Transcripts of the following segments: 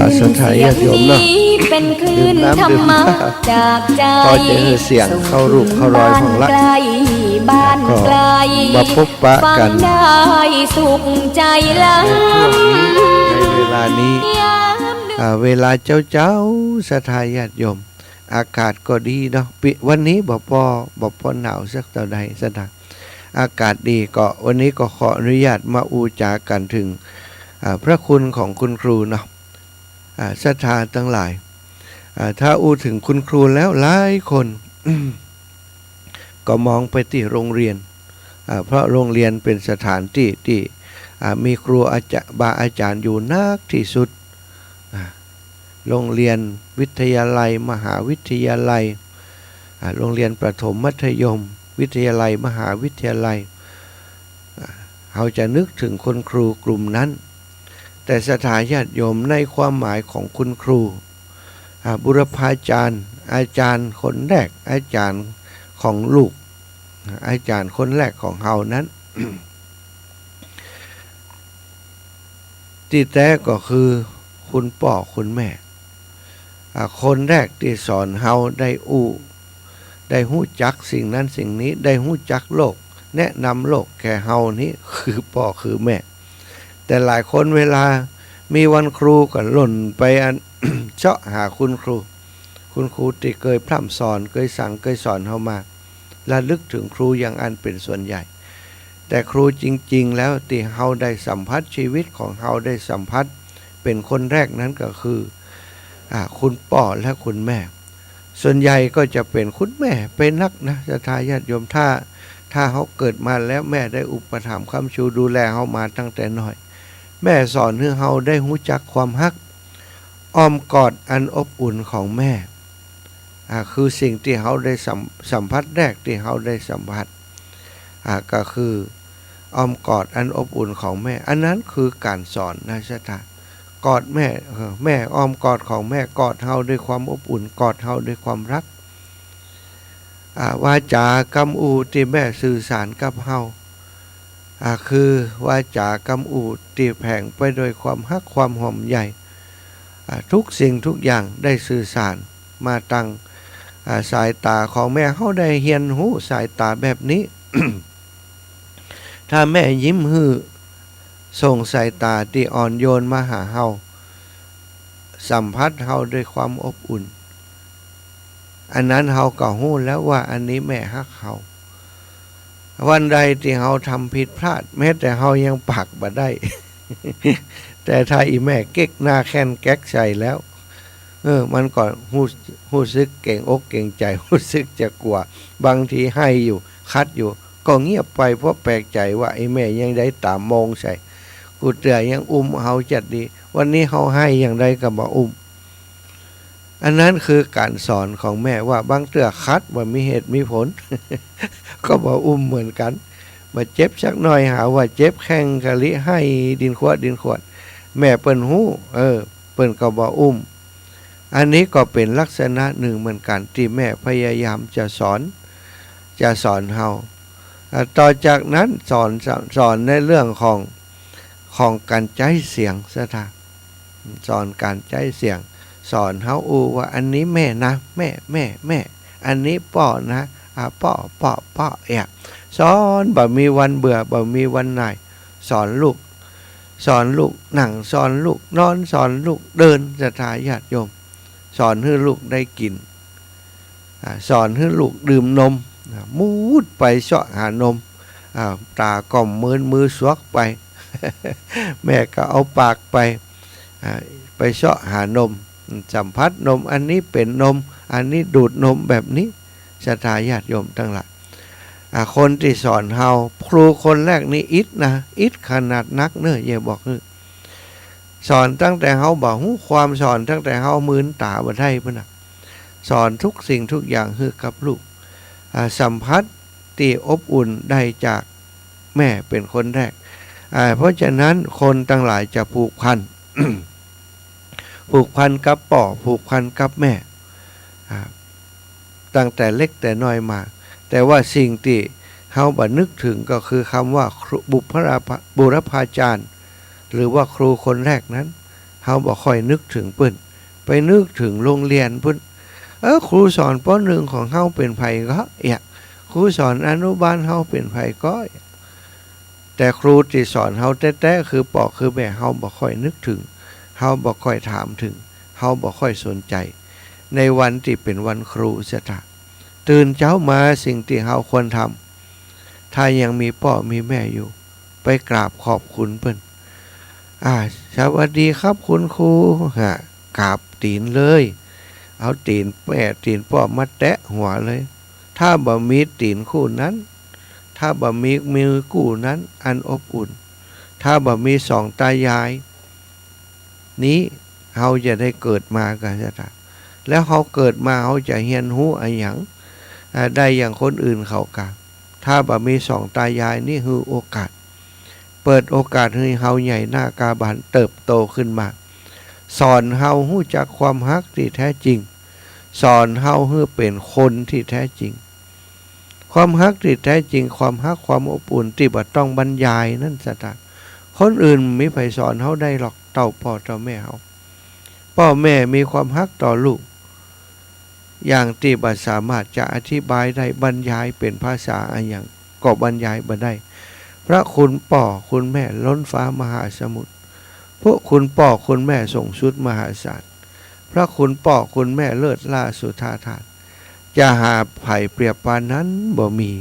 ละศรัทธาญาติโยมเนาะเป็นคลื่ ดื่ม น น้ำ ธรร ดื่ม มะ ท่า จากใจ พอจะเสียงเข้ารูปเข้ารอยของละ บ้านไกล มาพบปะกัน ฟังได้สุขใจล้ำ ในเวลานี้ ยามดึก เวลาเจ้าศรัทธาญาติโยมอากาศก็ดีเนาะวันนี้บ่พอหนาวสักเท่าใดสนะอากาศดีก็วันนี้ก็ขออนุญาตมาอูจากันถึงพระคุณของคุณครูเนาะศรัทธาทั้งหลายถ้าอูถึงคุณครูแล้วหลายคน ก็มองไปที่โรงเรียนเพราะโรงเรียนเป็นสถานที่มีครูอาจารย์อยู่นักที่สุดโรงเรียนวิทยาลัยมหาวิทยาลัยโรงเรียนประถมมัธยมวิทยาลัยมหาวิทยาลัยเราจะนึกถึงคนครูกลุ่มนั้นแต่ศรัทธาญาติโยมในความหมายของคุณครูบุรพาจารย์อาจารย์คนแรกอาจารย์ของลูกอาจารย์คนแรกของเฮานั้น ที่แท้ก็คือคุณพ่อคุณแม่คนแรกที่สอนเฮาได้หู้จักสิ่งนั้นสิ่งนี้ได้หู้จักโลกแนะนำโลกแก่เฮานี้คือพ่อคือแม่แต่หลายคนเวลามีวันครูก็หล่นไปเจาะหาคุณครูที่เคยพร่ำสอนเคยสั่งเคยสอนเฮามาระลึกถึงครูอย่างอันเป็นส่วนใหญ่แต่ครูจริงๆแล้วที่เฮาได้สัมผัสชีวิตของเฮาได้สัมผัสเป็นคนแรกนั้นก็คือคุณพ่อและคุณแม่ส่วนใหญ่ก็จะเป็นคุณแม่เป็นนักนะศรัทธาญาติโยมถ้าเขาเกิดมาแล้วแม่ได้อุปถัมภ์ค้ำชูดูแลเขามาตั้งแต่น้อยแม่สอนให้เขาได้รู้จักความฮักอ้อมกอดอันอบอุ่นของแม่คือสิ่งที่เขาได้สัมผัสแรกที่เขาได้สัมผัสก็คืออ้อมกอดอันอบอุ่นของแม่อันนั้นคือการสอนนะศรัทธากอดแม่อ้อมกอดของแม่กอดเฮาด้วยความอบอุ่นกอดเฮาด้วยความรักวาจากำอูที่แม่สื่อสารกับเฮาคือวาจากำอูที่แผงไปโดยความฮักความหอมใหญ่ทุกสิ่งทุกอย่างได้สื่อสารมาตั้งสายตาของแม่เฮาได้เฮียนหูสายตาแบบนี้ ถ้าแม่ยิ้มฮือส่งสายตาที่อ่อนโยนมาหาเฮาสัมผัสเฮาด้วยความอบอุ่นอันนั้นเฮาก็รู้แล้วว่าอันนี้แม่ฮักเฮาวันใดที่เฮาทำผิดพลาดแม้แต่เฮายังปากบ่ได้ แต่ถ้าอีแม่เก๊กหน้าแค้นแก๊กใส่แล้วมันก็รู้สึกเก่งอกเก่งใจรู้สึกจะกลัวบางทีให้อยู่คัดอยู่ก็เงียบไปเพราะแปลกใจว่าไอ้แม่ยังได้ตามมองใส่กูเตือยังเฮาจัดดีวันนี้เฮาให้อย่างไรก็บ่อันนั้นคือการสอนของแม่ว่าบางเตือคัดว่ามีเหตุมีผล ก็บ่เหมือนกันมาเจ็บสักหน่อยหาว่าเจ็บแข้งกะลิให้ดินขวดแม่เปิ้นฮู้เปิ้นก็บ่อันนี้ก็เป็นลักษณะหนึ่งเหมือนกันที่แม่พยายามจะสอนเฮาต่อจากนั้นสอนในเรื่องของการใช้เสียงซะท่าสอนการใช้เสียงสอนเฮาว่าอันนี้แม่นะแม่อันนี้พ่อนะพ่อสอนบ่มีวันเบื่อบ่มีวันหน่ายสอนลูกนั่งสอนลูกนอนสอนลูกเดินศรัทธาญาติโยมสอนให้ลูกได้กินสอนให้ลูกดื่มนมมูดไปเสาะหานมตาก่อมมือสวกไป แม่ก็เอาปากไปเสาะหานมสัมผัสนมอันนี้เป็นนมอันนี้ดูดนมแบบนี้ศรัทธาญาติโยมทั้งหลายคนที่สอนเฮาครูคนแรกนี่อิดขนาดนักเน้ออย่าบอกสอนตั้งแต่เฮาบ่ฮู้ความสอนตั้งแต่เฮามืนตาบ่ได้พุ่นน่ะสอนทุกสิ่งทุกอย่างให้กับลูกสัมผัสที่อบอุ่นได้จากแม่เป็นคนแรกเพราะฉะนั้นคนทั้งหลายจะผูกพัน ผูกพันกับพ่อผูกพันกับแม่ตั้งแต่เล็กแต่น้อยมาแต่ว่าสิ่งที่เฮาบ่นึกถึงก็คือคำว่าบุรพาจารย์หรือว่าครูคนแรกนั้น เฮาบ่ค่อยนึกถึงเปิ้นไปนึกถึงโรงเรียนเปิ้นครูสอนป .1 ของเฮาเป็นไผก็ครูสอนอนุบาลเฮาเป็นไผก็แต่ครูที่สอนเฮาแท้ๆคือพ่อคือแม่เฮาบ่ค่อยนึกถึงเฮาบ่ค่อยถามถึงเฮาบ่ค่อยสนใจในวันที่เป็นวันครูเสียท่าตื่นเช้ามาสิ่งที่เฮาควรทำถ้ายังมีพ่อมีแม่อยู่ไปกราบขอบคุณเพิ่นสวัสดีครับคุณครูกราบตีนเลยเอาตีนแม่ตีนพ่อมาแตะหัวเลยถ้าบ่มีตีนคู่นั้นถ้าบ่มีมือคู่นั้นอันอบอุ่นถ้าบ่มีสองตายายนี้เฮาจะได้เกิดมากันซะท่าแล้วเฮาเกิดมาเฮาจะเรียนรู้อะไรหยังได้อย่างคนอื่นเขากะถ้าบ่มีสองตายายนี่คือโอกาสเปิดโอกาสให้เฮาใหญ่หน้ากาบานเติบโตขึ้นมาสอนเฮารู้จักความฮักที่แท้จริงสอนเฮาให้เป็นคนที่แท้จริงความฮักที่แท้จริงความฮักความอบอุ่นที่บ่ต้องบรรยายนั่นซะท่าคนอื่นไม่ไผสอนเฮาได้หรอกเต้าพ่อเต้าแม่เฮาพ่อแม่มีความฮักต่อลูกอย่างที่บ่สามารถจะอธิบายได้บรรยายเป็นภาษาอะไรอย่างก็บรรยายบ่ได้พระคุณพ่อคุณแม่ล้นฟ้ามหาสมุทรพวกคุณพ่อคุณแม่ส่งสุดมหาศาลพระคุณพ่อคุณแม่เลิศล่าสุธาธาตุจะหาไผ่เปรียบปานนั้นบ่มี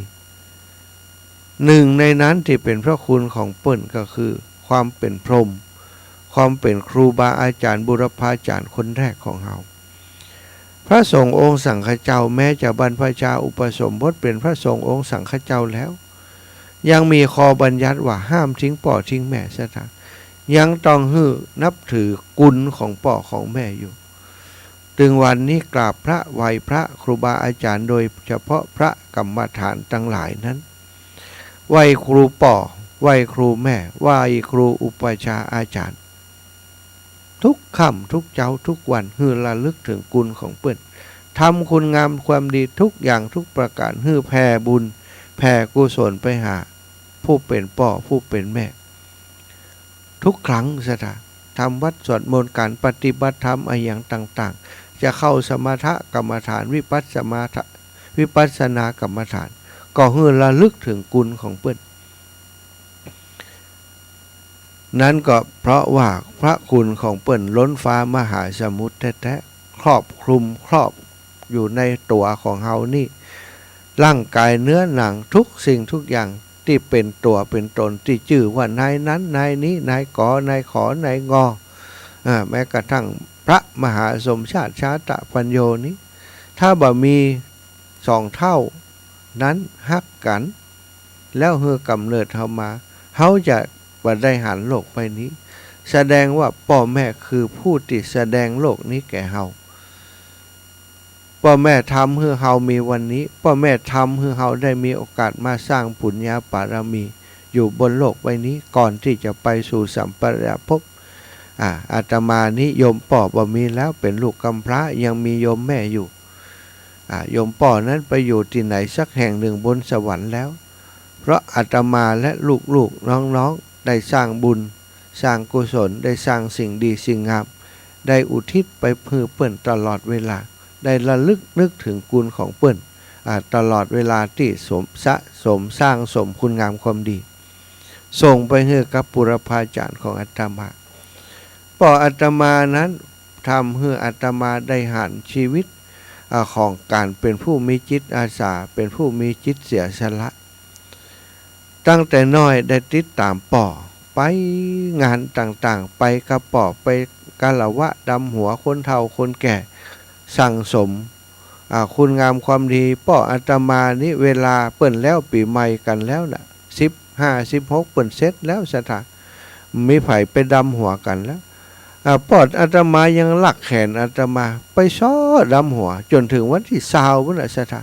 หนึ่งในนั้นที่เป็นพระคุณของเปิ้นก็คือความเป็นพรหมความเป็นครูบาอาจารย์บุรพาจารย์คนแรกของเฮาพระสงฆ์องค์สังฆเจ้าแม้จะบรรพชาอุปสมบทเป็นพระสงฆ์องค์สังฆเจ้าแล้วยังมีข้อบัญญัติว่าห้ามทิ้งพ่อทิ้งแม่ซะท่ายังต้องนับถือกุลของพ่อของแม่อยู่ถึงวันนี้กราบพระไหว้พระครูบาอาจารย์โดยเฉพาะพระกรรมฐานทั้งหลายนั้นไหว้ครูพ่อไหว้ครูแม่ไหว้ครูอุปชาอาจารย์ทุกค่ำทุกเช้าทุกวันฮือระลึกถึงกุลของเปิ้นทำคุณงามความดีทุกอย่างทุกประการฮือแผ่บุญแผ่กุศลไปหาผู้เป็นพ่อผู้เป็นแม่ทุกครั้งสถาทำวัดสวดมนต์การปฏิบัติธรรมอะไรอย่างต่างๆจะเข้าสมถกรรมฐานวิปัสสนากรรมฐานก็ฮือระลึกถึงกุลของเปิ้นนั้นก็เพราะว่าพระคุณของเปิ้นล้นฟ้ามหาสมุทรแท้ๆครอบคลุมครอบอยู่ในตัวของเฮานี่ร่างกายเนื้อหนังทุกสิ่งทุกอย่างที่เป็นตัวเป็นตนที่ชื่อว่านายนั้นนายนี้นายกอนายขอนายงอแม้กระทั่งพระมหาสมชาติชาตปัญโยนี้ถ้าบ่มีสองเท่านั้นฮักกันแล้วเฮือกำเนิดเฮามาเฮาจะบ่ได้หันโลกไปนี้แสดงว่าพ่อแม่คือผู้ที่แสดงโลกนี้แก่เฮาพ่อแม่ทำให้เฮามีวันนี้พ่อแม่ทำให้เฮาได้มีโอกาสมาสร้างปุญญาบารมีอยู่บนโลกใบนี้ก่อนที่จะไปสู่สัมปรายภพอาตมานี้โยมพ่อบ่มีแล้วเป็นลูกกำพร้ายังมีโยมแม่อยู่โยมพ่อนั้นไปอยู่ที่ไหนสักแห่งหนึ่งบนสวรรค์แล้วเพราะอาตมาและลูกๆน้องๆได้สร้างบุญสร้างกุศลได้สร้างสิ่งดีสิ่งงามได้อุทิศไปเพื่อเปิ้นตลอดเวลาได้ระลึกนึกถึงกุลของเปิ้นตลอดเวลาที่สมสร้างสมคุณงามความดีส่งไปให้กับปุรพาจารย์ของอาตมาพออาตมานั้นทำให้อาตมาได้หันชีวิตของการเป็นผู้มีจิตอาสาเป็นผู้มีจิตเสียสละตั้งแต่น้อยได้ติดตามป่อไปงานต่างๆไปกระป่อไปกาละวะดำหัวคนเฒ่าคนแก่สั่งสมคุณงามความดีป่ออาตมานี้เวลาเปิ้นแล้วปีใหม่กันแล้วน่ะ15-16เปิ้นเสร็จแล้วสถามีไผไปดำหัวกันแล้วปอดอาตมายังลักแขนอาตมาไปซ้อดำหัวจนถึงวันที่20พุ่นน่ะสถา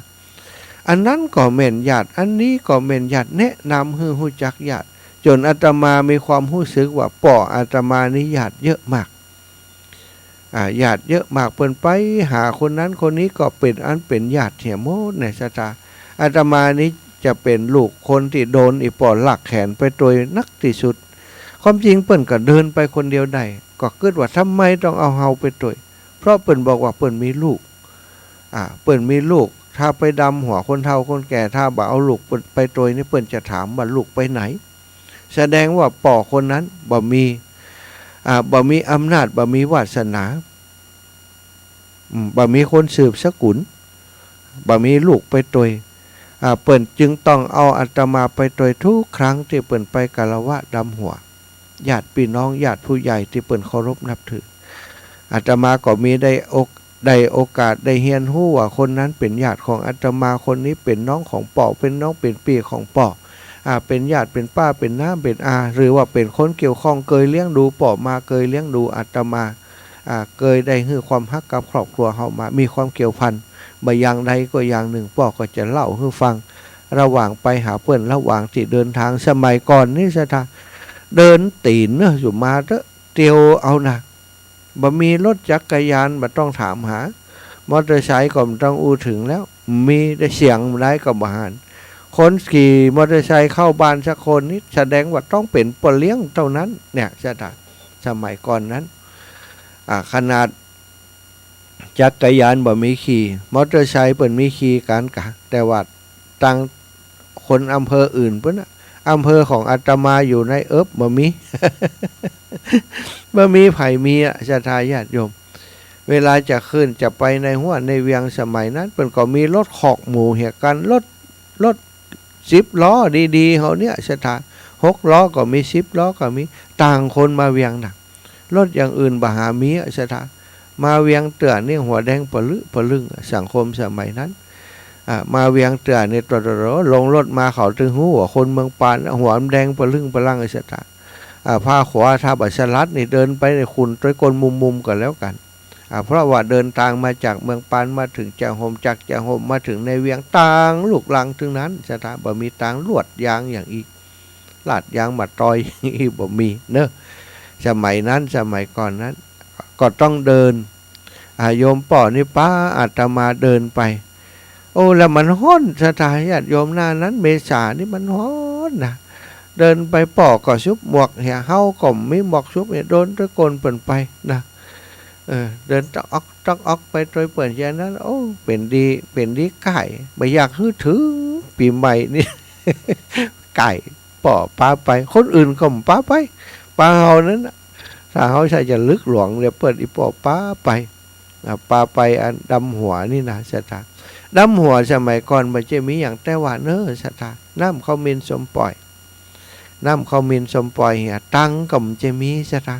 อันนั้นก็แม่นญาติอันนี้ก็แม่นญาติแนะนำให้รู้จักญาติจนอาตมามีความรู้สึกว่าป่ออาตมานี่ญาติเยอะมากญาติเยอะมากเปิ้นไปหาคนนั้นคนนี้ก็เป็นญาติเหี่ยโมดในสถาอาตมานี้จะเป็นลูกคนที่โดนอีป่อลักแขนไปโดยนักที่สุดความจริงเปิ้นก็เดินไปคนเดียวได้ ก็คิดว่าทำไมต้องเอาเฮาไปตัวเพราะเปิ้นบอกว่าเปิ้นมีลูกเปิ้นมีลูกถ้าไปดำหัวคนเฒ่าคนแก่ถ้าบ่เอาลูกเปิ้นไปตัวนี่เปิ้นจะถามว่าลูกไปไหนแสดงว่าป่อคนนั้นบ่มีอำนาจบ่มีวาสนาบ่มีคนสืบสกุลบ่มีลูกไปตัวเปิ้นจึงต้องเอาอาตมาไปตัวทุกครั้งที่เปิ้นไปกาลวะดำหัวญาติพี่น้องญาติผู้ใหญ่ที่เปิ้นเคารพนับถืออาตมาก็มีได้โอกาสได้เฮียนฮู้ว่าคนนั้นเป็นญาติของอาตมาคนนี้เป็นน้องของป่อเป็นน้องเป็นพี่ของป่อเป็นญาติเป็นป้าเป็นน้าเป็นอาหรือว่าเป็นคนเกี่ยวข้องเคยเลี้ยงดูป่อมาเคยเลี้ยงดูอาตมาเคยได้ให้ความฮักกับครอบครัวเฮามามีความเกี่ยวพันบ่อย่างใดก็อย่างหนึ่งป่อก็จะเล่าให้ฟังระหว่างไปหาเพื่อนระหว่างที่เดินทางสมัยก่อนนี่ซะท่าเดินตีนเนอะอยู่มาเตียวเอานะบ่มีรถจักรยานบ่ต้องถามหามอเตอร์ไซค์ก็ไม่ต้องอู้ถึงแล้วมีได้เสียงได้ก็บ่หันคนขี่มอเตอร์ไซค์เข้าบ้านสักคนนี่แสดงว่าต้องเป็นปเลี้ยงเท่านั้นเนี่ยซะท่าสมัยก่อนนั้นขนาดจักรยานบ่มีขี่มอเตอร์ไซค์เปิ้นมีขี่กันกะแต่ว่าต่างคนอำเภออื่นเพิ่นอำเภอของอาตมาอยู่ในบ่มี บ่มีไผมีศรัทธาญาติโยมเวลาจะขึ้นจะไปในห้วยในเวียงสมัยนั้นเพิ่นก็มีรถขอกหมู่เหี่ยกันรถ10ล้อดีๆเฮาเนี่ยศรัทธา6ล้อก็มี10ล้อก็มีต่างคนมาเวียงน่ะรถอย่างอื่นบ่หามีศรัทธามาเวียงเตือนนี่หัวแดงปะลึงสังคมสมัยนั้นมาเวียงเตือนนี่ตรลงรถมาเขาถึงหูว่าคนเมืองปานหัวแดงปะลึงปะลังไอ้สตาผ้าขวาทับอัศรัตนี่เดินไปในคุณต้วยกลมุมกันแล้วกันเพราะว่าเดินทางมาจากเมืองปานมาถึงจังหมจากจังหมมาถึงในเวียงต่างลูกลังถึงนั้นสตาบ่มีต่างลวดยางอย่างอีกลาดยางมาตอยอีกบ่มีเนอะสมัยนั้นสมัยก่อนนั้นก็ต้องเดินโยมป่อนี่ป้าอาตมาเดินไปโอ้แล้วมันฮ้อนสถานญาติโยมหน้านั้นเมษานี่มันฮ้อนนะเดินไปป่อก็ชุบหมวกเหี่ยเฮาก็มีหมวกชุบเนี่ยโดนตะโกนเปิ่นไปนะเดินตอกออกไปโดยเปิ่นอย่างนั้นโอ้เป็นดีไก่ไม่อยากฮื้อถึงปีใหม่นี่ ไก่ป่อป้าไปคนอื่นก็ป้าไปป้าเฮานั้นถ้าเฮาใช่จะลึกหลวงเนี่ยเปิดอีป่อป้าไปอันดำหัวนี่นะสถาดำหัวสมัยก่อนมันจะมีอย่างแต่ว่าเนอสถาน้ำข้าวมินสมปล่อยเหี่ยตังก็มันจะมีสถา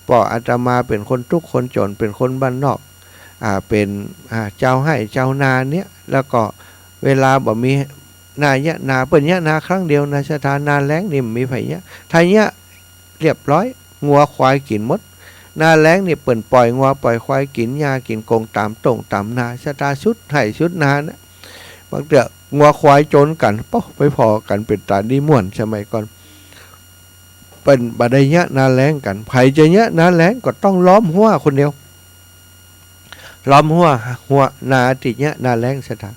ป่ออาตมาเป็นคนทุกคนจนเป็นคนบ้านนอกเป็นเจ้าให้เจ้านาเนี่ยแล้วก็เวลาบ่มีนาเปิ้นนาครั้งเดียวนะสถานาแล้งนี่มีไผไทยเรียบร้อยงัวควายกินหมดหน้าแล้งนี่เปิ่นปล่อยงัวปล่อยควายกินหญ้ากินกงตามตรงตามนาชะตาชุดให้ชุดนานะบางเดืองัวควายจนกันป๊อไปพอกันเป็นตาดีม่วนสมัยก่อนเปิ่นบ่ได้ยะหน้าแล้งกันไผจะยะหน้าแล้งก็ต้องล้อมหัวคนเดียวล้อมหัวนาติยะหน้าแล้งซะท่า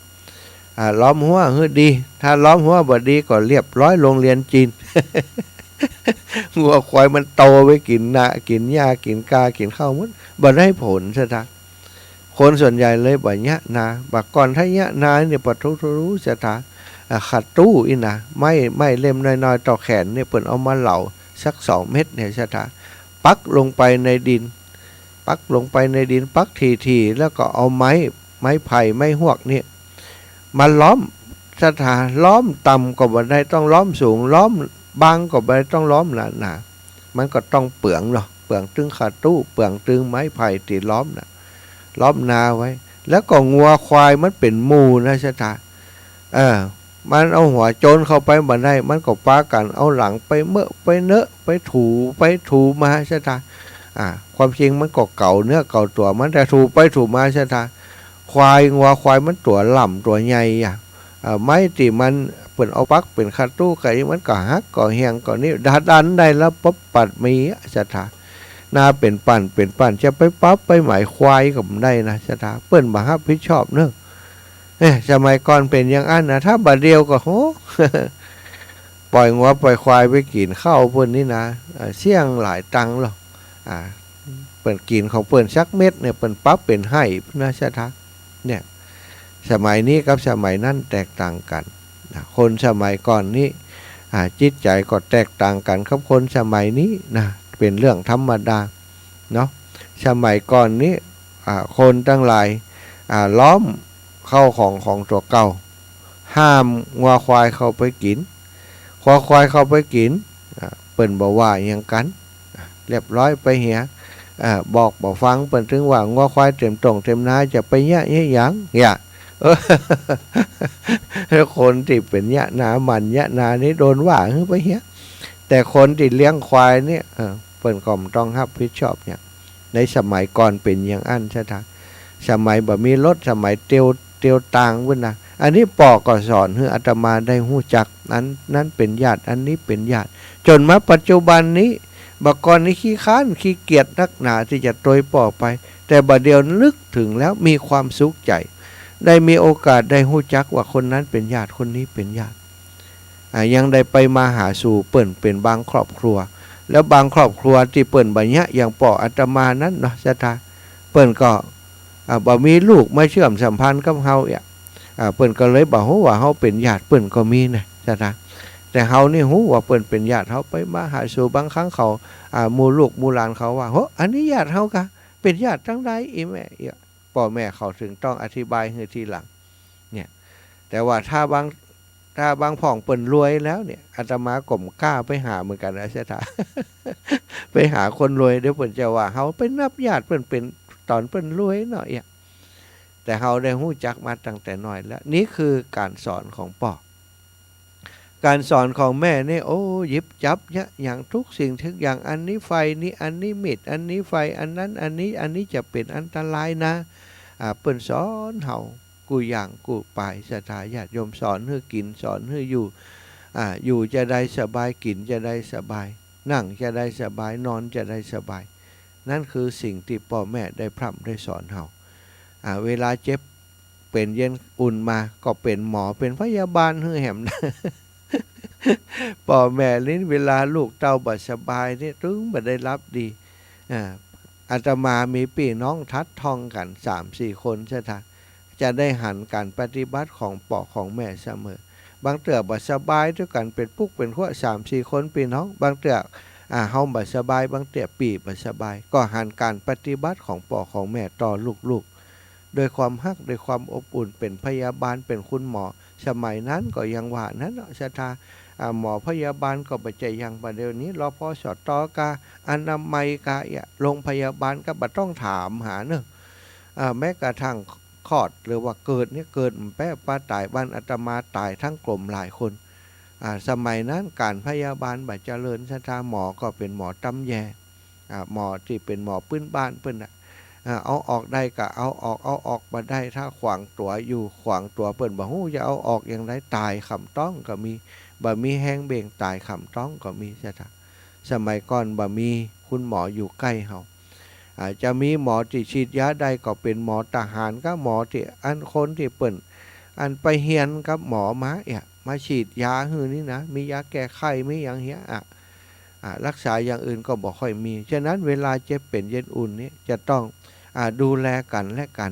ล้อมหัวเฮ้ดีถ้าล้อมหัวบ่ดีก็เรียบร้อยโรงเรียนจีน งัวควายมันโตไปกินกินหญ้ากินกากินข้าวมันบ่ได้ผลซะท่าคนส่วนใหญ่เลยบ่ยะนาบ่ก่อนถ้ายะนาเนี่ยปะทุรู้ซะท่าขัดตู้อีนะไม่เล่มน้อยๆต่อแขนเนี่ยเปิ้นเอามาเหลาสัก2 เม็ดเนี่ยซะท่าปักลงไปในดินปักทีแล้วก็เอาไม้ไผ่ไม้หวกเนี่ยมาล้อมสถานล้อมต่ำก็บ่ได้ต้องล้อมสูงล้อมบางก็บ่ได้ต้องล้อมหนามันก็ต้องเปลืองเนาะเปลืองตึงขาตู้เปลืองตึงไม้ไผ่ที่ล้อมน่ะล้อมนาไว้แล้วก็งัวควายมันเป็นหมู่นะสถานมันเอาหัวโจนเข้าไปบ่ได้มันก็ปากันเอาหลังไปเมื่อไปเนอะไปถูมาสถานความจริงมันก็เก่าเนื้อเก่าตัวมันแต่ถูไปถูมาสถานงัวควายมันตัวล่ำตัวใหญ่ไม้ที่มันเปิ่นเอาปักเป็นคาตู้ไก่มันก็ฮักก็เฮียงก็นี่ดันได้แล้วป๊บปัดมีสถานาเป็นปั่นจะไปปั๊บไปหมายควายก็ได้นะสถาเปิ้นบ่รับผิดชอบเนอะสมัยก่อนเป็นอย่างนั้นนะถ้าบัดเดียวก็โห ปล่อยงัวปล่อยควายไปกินข้าวเพิ่นนี่นะเสี่ยงหลายตังค์หรอก อ่าเปิ่นกินของเปิ่นชักเม็ดเนี่ยเปิ่นปั๊บเป็นให้นะชะทะเนี่ยสมัยนี้กับสมัยนั้นแตกต่างกันนะคนสมัยก่อนนี้จิตใจก็แตกต่างกันครับคนสมัยนี้นะเป็นเรื่องธรรมดาเนาะสมัยก่อนนี้คนตั้งหลายล้อมเข้าของตัวเก่าห้ามงัวควายเข้าไปกินควายเข้าไปกินเปิ่นบอกว่าอย่างกันเรียบร้อยไปเหียบอกฟังเปิ่นถึงว่างัวควายเต็มตรงเต็มนาจะไปยะเยหยังอย่าคนที่เป็นยะนามันยะนานี่โดนว่าไปเหียแต่คนที่เลี้ยงควายเนี่ยเปิ่นก็ต้องรับผิดชอบเนี่ยในสมัยก่อนเป็นอย่างอันใช่ไหมสมัยบ่มีรถสมัยเตียวต่างวุ่นนะอันนี้ปอก็สอนให้อาตมาได้หู้จักนั้นเป็นญาติอันนี้เป็นญาติจนมาปัจจุบันนี้บักกรนี้ขี้ค้านขี้เกียจนักหนาที่จะโดยปอไปแต่บัดเดียวนึกถึงแล้วมีความสุขใจได้มีโอกาสได้หู้จักว่าคนนั้นเป็นญาติคนนี้เป็นญาติยังได้ไปมาหาสู่เปิ่นเป็นบางครอบครัวแล้วบางครอบครัวที่เปิ่นบัญญัติอย่างปออาตมานั้นเนาะสถาเปิ่นก็บ่มีลูกมาเชื่อมสัมพันธ์กับเฮาเปิ่นก็เลยบอกว่าเฮาเป็นญาติเปิ่นก็มีนะสถาแต่เฮานี่ฮู้ว่าเปิ่นเป็นญาติเฮาไปมาหาสู่บางครั้งเขาหมู่ลูกหมู่หลานเขาว่าโหอันนี้ญาติเฮากะเป็นญาติทั้งใดอีแม่พ่อแม่เขาถึงต้องอธิบายให้ทีหลังเนี่ยแต่ว่าถ้าบางพ่องเปิ่นรวยแล้วเนี่ยอาตมาก็กล้าไปหาเหมือนกันนะเสถา ไปหาคนรวยเดี๋ยวเปิ่นจะว่าเฮาเป็นนับญาติเปิ่นเป็นตอนเปิ่นรวยหน่อยแต่เฮาได้ฮู้จักมาตั้งแต่น้อยแล้วนี่คือการสอนของพ่อการสอนของแม่นี่โอ้ยิบจับเนี่ยอย่างทุกสิ่งทุกอย่างอันนี้ไฟนี้อันนี้มีดอันนี้ไฟอันนั้นอันนี้จะเป็นอันตรายนะเปิ่นสอนเฮากูอย่างกูไปศรัทธาญาติโยมสอนให้กินสอนให้อยู่จะได้สบายกินจะได้สบายนั่งจะได้สบายนอนจะได้สบายนั่นคือสิ่งที่พ่อแม่ได้พร่ำได้สอนเฮาเวลาเจ็บเป็นเย็นอุ่นมาก็เป็นหมอเป็นพยาบาลให้แหม พ่อแม่ลิ้นเวลาลูกเต้าบ่สบายนี่ถึงบ่ได้รับดีอาตมามีพี่น้องทัดทองกัน 3-4 คนใช่ไหมจะได้หันการปฏิบัติของพ่อของแม่เสมอบางเตือบ่สบายด้วยกันเป็นปุ๊กเป็นขั้ว3-4 คนพี่น้องบางเตือเฮาบ่สบายบางเตือปีบ่สบายก็หันการปฏิบัติของพ่อของแม่ต่อลูกๆโดยความฮักโดยความอบอุ่นเป็นพยาบาลเป็นคุณหมอสมัยนั้นก็ยังว่านั้นศรัทธาหมอพยาบาลก็บ่ใจยังประเดี๋ยวนี้รพสตกาอนามัยกะโรงพยาบาลก็บ่ต้องถามหาเนอะแม้กระทั่งคลอดหรือว่าเกิดเนี่ยเกิดแป๊ะป้าตายบ้านอาตมาตายทั้งกลมหลายคนสมัยนั้นการพยาบาลบ่เจริญศรัทธาหมอก็เป็นหมอตำแยหมอที่เป็นหมอพื้นบ้านเพิ่นเอาออกได้ก็เอาออกมาได้ถ้าขวางตัวอยู่ขวางตัวเปิ่นบ่ฮู้จะเอาออกอย่างไรตายคำต้องก็มีบ่มีแห้งเบ่งตายคำต้องก็มีใช่ไหมสมัยก่อนบ่มีคุณหมออยู่ใกล้เฮาจะมีหมอที่ฉีดยาได้ก็เป็นหมอทหารก็หมอที่อันคนที่เปิ่นอันไปเฮียนกับหมอมาฉีดยาหื้อนี่นะมียาแก้ไข้มีอย่างเงี้ยรักษาอย่างอื่นก็บ่ค่อยมีฉะนั้นเวลาเจ็บเป็นเย็นอุ่นนี้จะต้องดูแลกันและกัน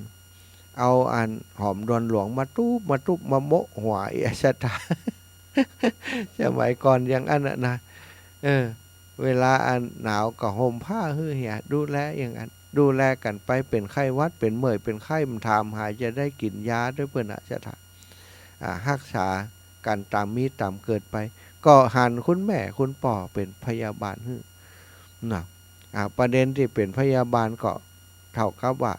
เอาหอมดวนหลวงมาทุบมาโมะหัวสถา สมัยก่อนอย่างอันนะเวลาหนาวก็ห่มผ้าหื้อเหี่ยดูแลอย่างนั้นดูแลกันไปเป็นไข้วัดเป็นเมื่อยเป็นไข้มันถามหายจะได้กินยาด้วยเพื่อนสถารักษากันตามมีตามเกิดไปก็หันคุณแม่คุณป่อเป็นพยาบาลหื้อนะประเด็นที่เป็นพยาบาลก็เท่ากับว่า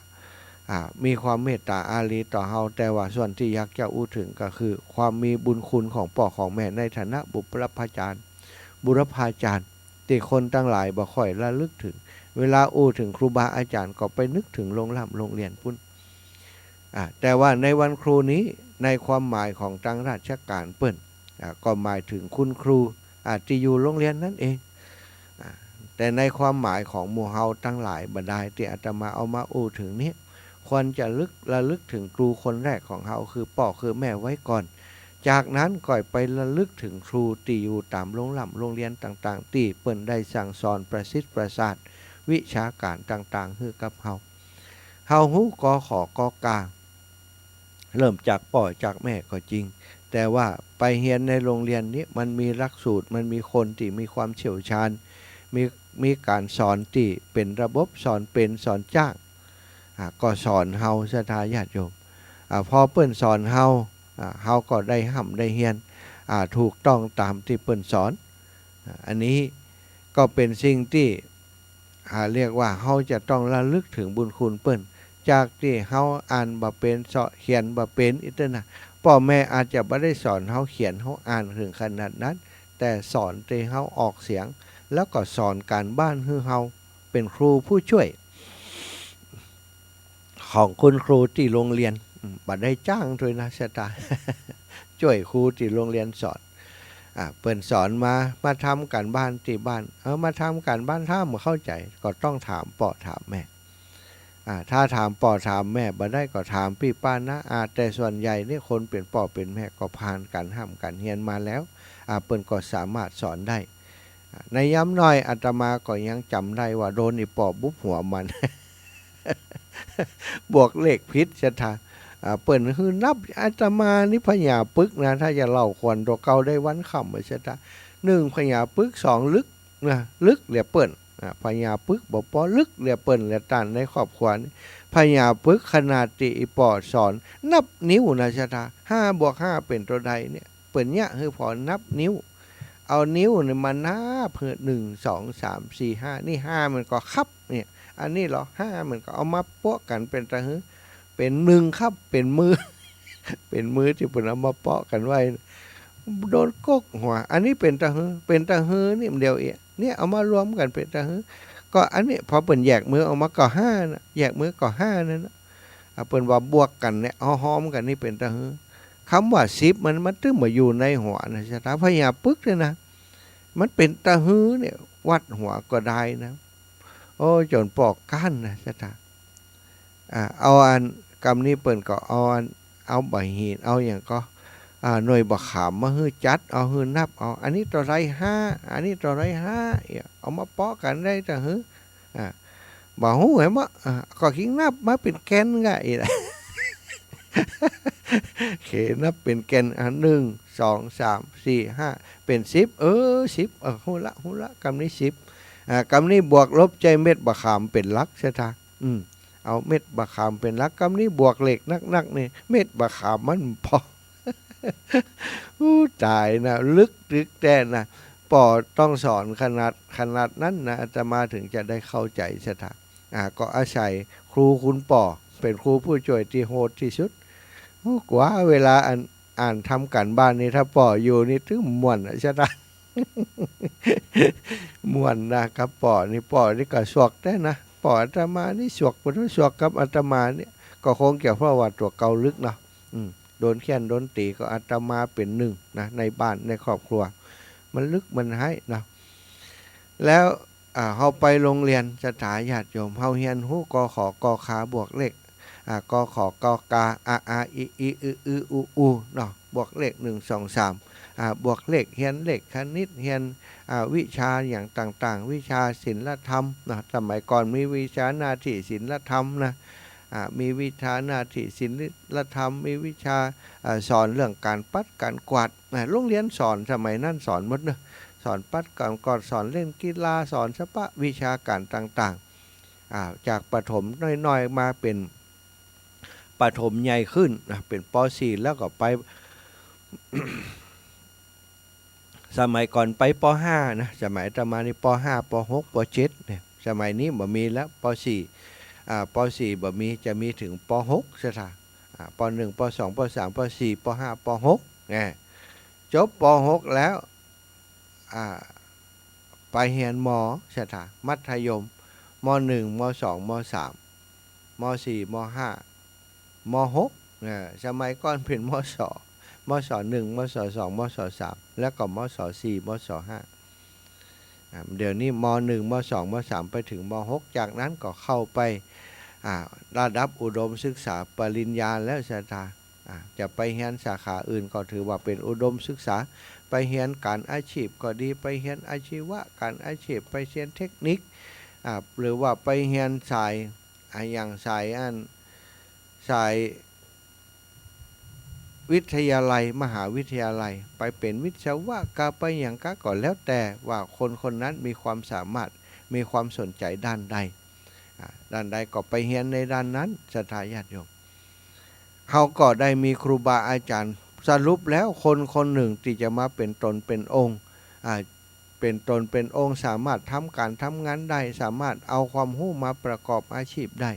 มีความเมตตาอารีต่อเฮาแต่ว่าส่วนที่อยากจะอู้ถึงก็คือความมีบุญคุณของพ่อของแม่ในฐานะบุรพาจารย์ที่คนตั้งหลายบ่ค่อยระลึกถึงเวลาอู้ถึงครูบาอาจารย์ก็ไปนึกถึงโรงเรียนพุ่นแต่ว่าในวันครูนี้ในความหมายของทางราชการเปิ้นก็หมายถึงคุณครูที่อยู่โรงเรียนนั่นเองแต่ในความหมายของหมู่เฮาทั้งหลายบรรดาที่อาตมาเอามาอู้ถึงนี้ควรจะระลึกถึงครูคนแรกของเฮาคือพ่อคือแม่ไว้ก่อนจากนั้นก่อยไประลึกถึงครูที่อยู่ตามโรงเรียนต่างๆที่เปิ้นได้สั่งสอนประสิทธิ์ประสาท วิชาการต่างๆคือกับเฮาฮู้กอขอกอกาเริ่มจากพ่อจากแม่ก็จริงแต่ว่าไปเรียนในโรงเรียนนี้มันมีหลักสูตรมันมีคนที่มีความเชี่ยวชาญมีมีการสอนที่เป็นระบบสอนเป็นสอนจ้างก็สอนเฮาศรัทธาญาติโยมพอเปิ้นสอนเฮาเฮาก็ได้ห้ำได้เฮียนถูกต้องตามที่เปิ้นสอนอันนี้ก็เป็นสิ่งที่เรียกว่าเฮาจะต้องระลึกถึงบุญคุณเปิ้นจากที่เฮาอ่านบ่เป็นเขียนบ่เป็นอิตนะพ่อแม่อาจจะบ่ได้สอนเฮาเขียนเฮาอ่านถึงขนาดนั้นแต่สอนที่เฮาออกเสียงแล้วก็สอนการบ้านให้เฮาเป็นครูผู้ช่วยของคุณครูที่โรงเรียนบ่ได้จ้างด้วยนะชะตา ช่วยครูที่โรงเรียนสอนเปิ้นสอนมาทำการบ้านที่บ้านมาทำการบ้านถ้าไม่เข้าใจก็ต้องถามพ่อถามแม่ถ้าถามพ่อถามแม่บ่ได้ก็ถามพี่ป้านะแต่ส่วนใหญ่นี่คนเป็นพ่อเป็นแม่ก็ผ่านการห้ามการเรียนมาแล้วเปิ้นก็สามารถสอนได้ในย้ำน้อยอาตมาก็ยังจำได้ว่าโดนอีปอบบุบหัวมัน บวกเลขพิษชะทาเปิ้นคือนับอาตมานี่พญาปึกนะถ้าจะเล่าควรตัวเก่าได้วันค่ำชะทา1พญาปึก2ลึกนะลึกเหลียเปิ้นพญาปึกบ่ปอลึกเหลียเปิ้นเหลียตันในครอบครัวนี่พญาปึกขนาดที่อีปอสอนนับนิ้วนะชะทา5 + 5เป็นตัวใดเนี่ยเปิ้นเนี่ยคือพอนับนิ้วเอานิ้วเนี่ยมานับเพื่อ1 2 3 4 5นี่5มันก็คับเนี่ยอันนี้เหรอ5มันก็เอามาโปะกันเป็นตะหือเป็น1ครับเป็นมือ เป็นมือที่เพิ่นเอามาเปาะกันไว้โดนกกหัวอันนี้เป็นตะหือนี่มันเดียวเนี่ยเอามารวมกันเป็นตะหือก็อันนี้พอเปิ้นแยกมือออกมาก็5นะแยกมือก็5นั่นนะเปิ้นว่าบวกกันเนี่ยเอาหอมกันนี่เป็นตะหือคำว่า10มันตึ้งมาอยู่ในหัวนะชะตาพญาปึกเนี่ยนะมันเป็นตะหือเนี่ยวัดหัวก็ได้นะโอ้จนปอกก้านนะชะตาเอาอันกำนี้เปิ้นก็เอาใบหีดเอาอย่างก็หน่วยบะขามมาฮื้อจัดเอาฮื้อนับเอาอันนี้ตัวไร5อันนี้ตัวไร5เอามาเปาะกันได้จะฮื้อบ่ฮู้ให้บ่ก็คิงนับมาเป็นแกนก็อีล่ะ เขนับเป็นแกน1 2 3 4 5เป็น1010ฮู้ละกำนี้10กำนี้บวกลบใจเม็ดบะขามเป็นหลักซะทาเอาเม็ดบะขามเป็นหลักกำนี้บวกเหล็กนักนี่เม็ดบะขามมันพอ ตายนะลึกแต่นะปอต้องสอนขนาดนั้นนะอาตมาถึงจะได้เข้าใจสถาก็อาศัยครูคุณปอเป็นครูผู้ช่วยที่โหดที่สุดกว่าเวลาอ่านทำการบ้านนี่ถ้าปออยู่นี่ถึงม่วนใช่ไหม ม่วนนะครับปอนี่ก็สวกได้นะปออาตมานี่สวกบ่สวกกับอาตมาเนี่ยก็คงเกี่ยวเพราะว่าตัวเก่าลึกเนาะโดนแค้นโดนตีก็อาตมาเป็นหนึ่งนะในบ้านในครอบครัวมันลึกมันให้นะแล้วเฮาไปโรงเรียนสถาญาติโยมเฮาเรียนฮู้กอขอกอขาบวกเลขกอขอกอกาอิอูเนาะบวกเลข1 2 3บวกเลขเรียนเลขคณิตเรียนวิชาอย่างต่างๆวิชาศิลธรรมนะสมัยก่อนมีวิชาหน้าที่ศิลธรรมนะมีวิชาหน้าที่ศิลธรรมมีวิชาสอนเรื่องการปัดการกวาดโรงเรียนสอนสมัยนั้นสอนหมดเนอะสอนปัดการกวาดสอนเล่นกีฬาสอนสปะวิชาการต่างจากประถมน้อยๆมาเป็นประถมใหญ่ขึ้นนะเป็นป .4 แล้วก็ไป สมัยก่อนไปป .5 นะสมัยอาตมานี่ป .5 ป .6 ป .7 เนี่ยสมัยนี้บ่มีแล้วป .4 ป .4 บ่มีจะมีถึงป .6 ซะท่าป .1 ป .2 ป .3 ป .4 ป .5 ป .6 จบป .6 แล้วไปเรียนม.ซะท่ามัธยมม .1 ม .2 ม .3 ม .4 ม .5 ม .6 สมัยก่อนเป็นม .2 มศ1มศ2มศ3แล้วก็มศ4มศ5เดี๋ยวนี้ม1ม2ม3ไปถึงม6จากนั้นก็เข้าไประดับอุดมศึกษาปริญญาแล้วสถาจะไปเรียนสาขาอื่นก็ถือว่าเป็นอุดมศึกษาไปเรียนการอาชีพก็ดีไปเรียนอาชีวะการอาชีพไปเรียนเทคนิค หรือว่าไปเรียนสายอย่างสายสายวิทยาลัยมหาวิทยาลัยไปเป็นวิศวะกาไปอย่างก็ก่อนแล้วแต่ว่าคนคนนั้นมีความสามารถมีความสนใจด้านใดด้านใดก็ไปเรียนในด้านนั้นศรัทธาญาติโยมเขาก็ได้มีครูบาอาจารย์สรุปแล้วคนคนหนึ่งที่จะมาเป็นตนเป็นองค์เป็นตนเป็นองค์สามารถทำการทำงานได้สามารถเอาความรู้มาประกอบอาชีพได้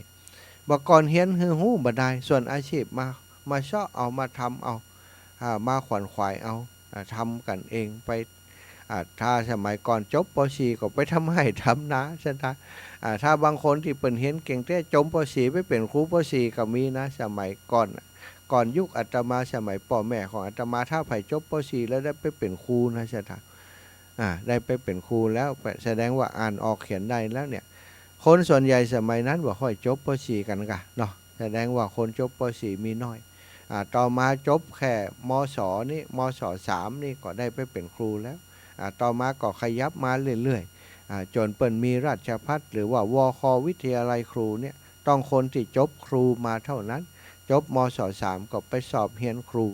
บ่ก่อนเฮียนฮือรู้บ่ได้ส่วนอาชีพมาเชาะเอามาทำเอามาขวนขวายเอาทำกันเองไปถ้าสมัยก่อนจบป .4 ก็ไปทำให้ทำนาใช่ไหมถ้าบางคนที่เปิ่นเห็นเก่งแต่จบป .4 ไปเป็นครูป .4 ก็มีนะสมัยก่อนยุคอาตมาสมัยพ่อแม่ของอาตมาถ้าไผ่จบป .4 แล้วได้ไปเป็นครูนะใช่ไหมได้ไปเป็นครูแล้วแสดงว่าอ่านออกเขียนได้แล้วเนี่ยคนส่วนใหญ่สมัยนั้นบ่ค่อยจบป .4 กันกะเนาะแสดงว่าคนจบป .4 มีน้อยต่อมาจบแค่มศนี่มศ3นี่ก็ได้ไปเป็นครูแล้วต่อมาก็ขยับมาเรื่อยๆจนเปิ่นมีราชภัฏหรือว่าวควิทยาลัยครูเนี่ยต้องคนที่จบครูมาเท่านั้นจบมศ3ก็ไปสอบเรียนครู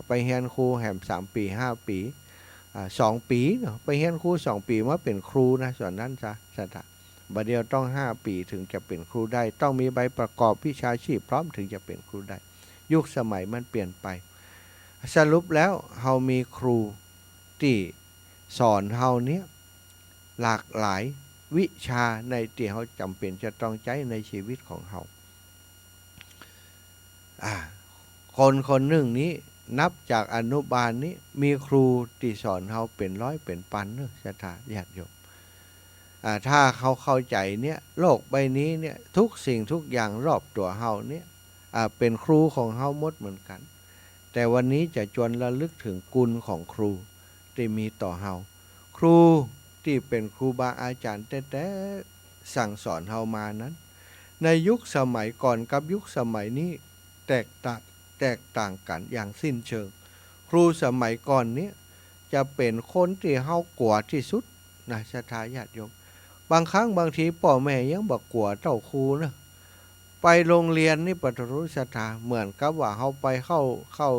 ไปเรียนครูแหม3 ปี5 ปี2 ปีเนาะไปเรียนครู2 ปีมาเป็นครูนะส่วนนั้นจ้ะบัดเดียวต้อง5 ปีถึงจะเป็นครูได้ต้องมีใบประกอบวิชาชีพพร้อมถึงจะเป็นครูได้ยุคสมัยมันเปลี่ยนไปสรุปแล้วเฮามีครูที่สอนเฮาเนี้ยหลากหลายวิชาในที่เฮาจำเป็นจะต้องใช้ในชีวิตของเฮาคนคนหนึ่งนี้นับจากอนุบาลนี้มีครูที่สอนเฮาเป็นร้อยเป็นพันเนอะศรัทธาญาติโยมถ้าเขาเข้าใจเนี่ยโลกใบนี้เนี่ยทุกสิ่งทุกอย่างรอบตัวเฮาเนี่ยเป็นครูของเฮาหมดเหมือนกันแต่วันนี้จะชวนระลึกถึงคุณของครูที่มีต่อเฮาครูที่เป็นครูบาอาจารย์แต่สั่งสอนเฮามานั้นในยุคสมัยก่อนกับยุคสมัยนี้แตกต่างกันอย่างสิ้นเชิงครูสมัยก่อนนี้จะเป็นคนที่เฮากลัวที่สุดนะศรัทธาญาติโยมบางครั้งบางทีพ่อแม่ยังบอกกลัวเจ้าครูนะไปโรงเรียนนี่ปฐรู้ศรัทธาเหมือนกับว่าเฮาไปเข้า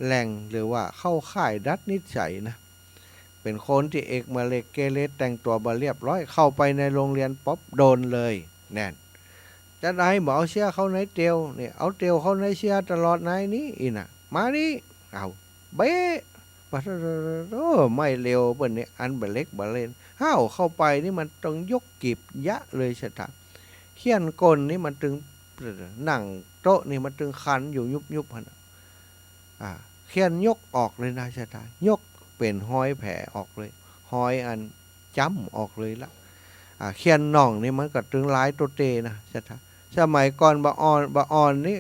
แหล่งหรือว่าเข้าค่ายดัดนิสัยนะเป็นคนที่เอกมาเล็กเกเรแต่งตัวมาเรียบร้อยเข้าไปในโรงเรียนป๊อบโดนเลยแน่นจะได้บอกเอาเสียเขาในเตียวเนี่ยเอาเตียวเขาในเสียตลอดในนี้อีน่ะมานี่เอาเบ๊ะปะโอ้ไม่เร็วเปิ้นเนี่ยอันเบเล็กเบเล่นห้าวเข้าไปนี่มันต้องยกกีบยะเลยชะตาเขียนกลนี่มันตึงหนังโต๊ะนี่มันตึงคันอยู่ยุบๆนะเขียนยกออกเลยนะชะตายกเป็นห้อยแผลออกเลยห้อยอันจ้ำออกเลยละเขียนน่องนี่มันก็ตึงหลายตัวเตนะชะตาสมัยก่อนบะออนนี่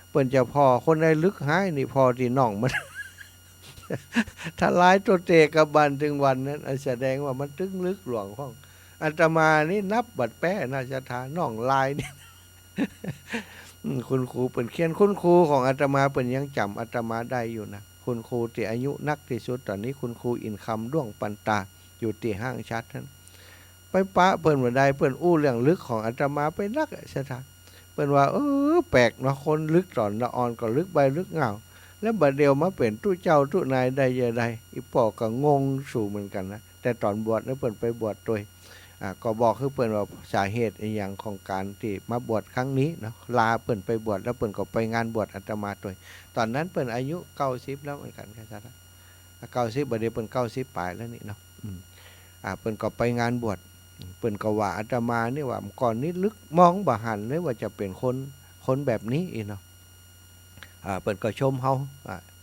เปิ้นจะพอคนได้ลึกหายนี่พอที่น่องมัน ถ้าหลายตัวเตกับบันถึงวันนั้นแสดงว่ามันตึงลึกหลวงห้องอาตมานี่นับบัดแป้น่าจะทาน่องลายนี่ คุณครูเปิ่นเขียนคุณครูของอาตมาเปิ่นยังจำอาตมาได้อยู่นะคุณครูที่อายุนักที่สุดตอนนี้คุณครูอินคำด้วงปันตาอยู่ที่ห้างชัดท่านไปปะเปิ่นวันใดเปิ่นอู้เรื่องลึกของอาตมาไปนักใช่ไหมเปิ่นว่าแปลกเนาะคนลึกตอนละอ่อนก็ลึกใบลึกเงาแล้วบัดเดียวมาเป็นตู้เจ้าตู้นายได้ยังไงอีปอก็งงสู่เหมือนกันนะแต่ตอนบวชแล้วเปิ่นไปบวชโดยก็บอกคือเปิ่นว่าสาเหตุอย่างของการที่มาบวชครั้งนี้เนาะลาเปิ่นไปบวชแล้วเปิ่นก็ไปงานบวชอาตมาโดยตอนนั้นเปิ่นอายุ90แล้วเหมือนกันครับท่าน90บัดเดียวเปิ่น90ปลายแล้วนี่เนาะเปิ่นก็ไปงานบวชเปิ่นก็ว่าอาตมานี่ว่าก่อนนี้ลึกมองบ่หันเลยว่าจะเป็นคนแบบนี้อีเนาะเปิ่นก็ชมเฮา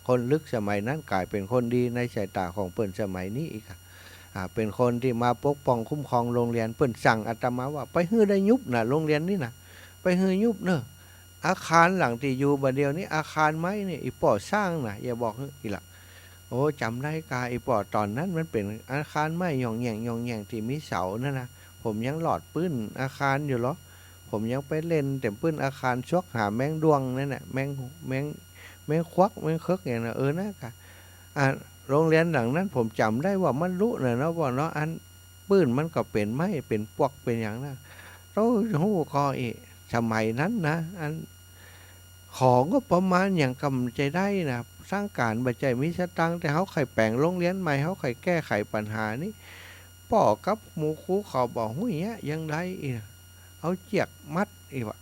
คนลึกสมัยนั้นกลายเป็นคนดีในสายตาของเปิ่นสมัยนี้อีกเป็นคนที่มาปกป้องคุ้มครองโรงเรียนเปิ่นสั่งอาตมาว่าไปฮื้อได้ยุบนะโรงเรียนนี่นะไปฮื้อยุบเนอะอาคารหลังที่อยู่บัดเดียวนี้อาคารไม้นี่อีป่อสร้างนะอย่าบอกอีหละโอ้จำได้กาอีป่อตอนนั้นมันเป็นอาคารไม้หย่องแยงที่มีเสานั่นนะผมยังหลอดปื้นอาคารอยู่หรอผมยังไปเล่นแต่ปื้นอาคารชกหาแมงดวงนั่นน่ะแมงควักแมงเคิกอย่างนั้นนะกะโรงเรียนหลังนั้นผมจำได้ว่ามันรู้นะว่าเนาะอัน ปืนมันก็เป็นไม้เป็นปวกเป็นอย่างนั้นเราหูก็สมัยนั้นนะอันของก็ประมาณอย่างกำใจได้นะสร้างการบัจจัยมีสตังค์แต่เขาไข่แปลงโรงเรียนใหม่เขาไข่แก้ไขปัญหานี้ป่อกับหมูคูเขาบอกหุ้ยเนี้ยยังได้เอาเจียกมัดอีกวะ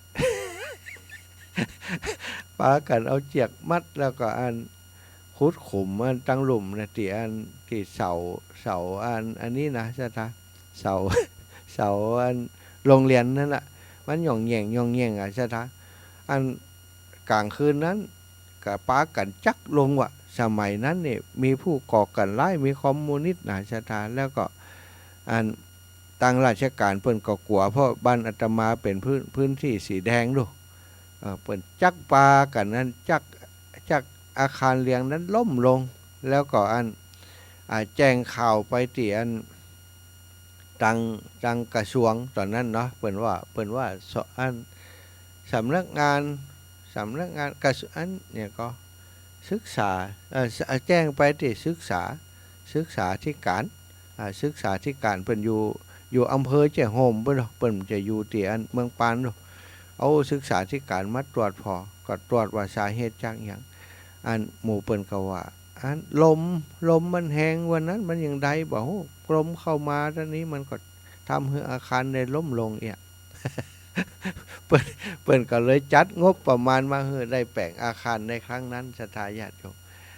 ปากันเอาเจียกมัดแล้วก็อันขุดขุมอันตั้งหลุมนะที่อันที่เสาอันนี้นะใช่ไหมเสา เสาอันโรงเรียนนั่นแหละมันหย่องแย่งอ่ะใช่ไหมอันกลางคืนนั้นกับปากันจักลงว่ะสมัยนั้นเนี่ยมีผู้ก่อกันร้ายมีคอมมิวนิสต์นะใช่ไหมแล้วก็อันตั้งราชการเพิ่นก็กลัวเพราะบ้านอาตมาเป็นพื้นที่สีแดงดูเปิดจักปลากันนั้นจักอาคารเรียงนั้นล่มลงแล้วก็แจ้งข่าวไปที่ตังกระทรวงตอนนั้นเนาะเปิ่นว่าสำนักงานกระทรวงเนี่ยก็ศึกษาแจ้งไปที่ศึกษาธิการศึกษาธิการเปิ่นอยู่อำเภอเจ้าโฮมเปิ่นจะอยู่ที่เมืองปานเนาะเอาศึกษาธิการมาตรวจพอก็ตรวจว่าสาเหตุจากอย่างหมู่เปิ้นก็ว่าลมมันแหงวันนั้นมันยังใดบอกลมเข้ามาตอนนี้มันก็ทำให้อาคารได้ล้มลงเปิ้นก็เลยจัดงบประมาณมาให้ได้แปลงอาคารในครั้งนั้นศรัทธาญาติโยม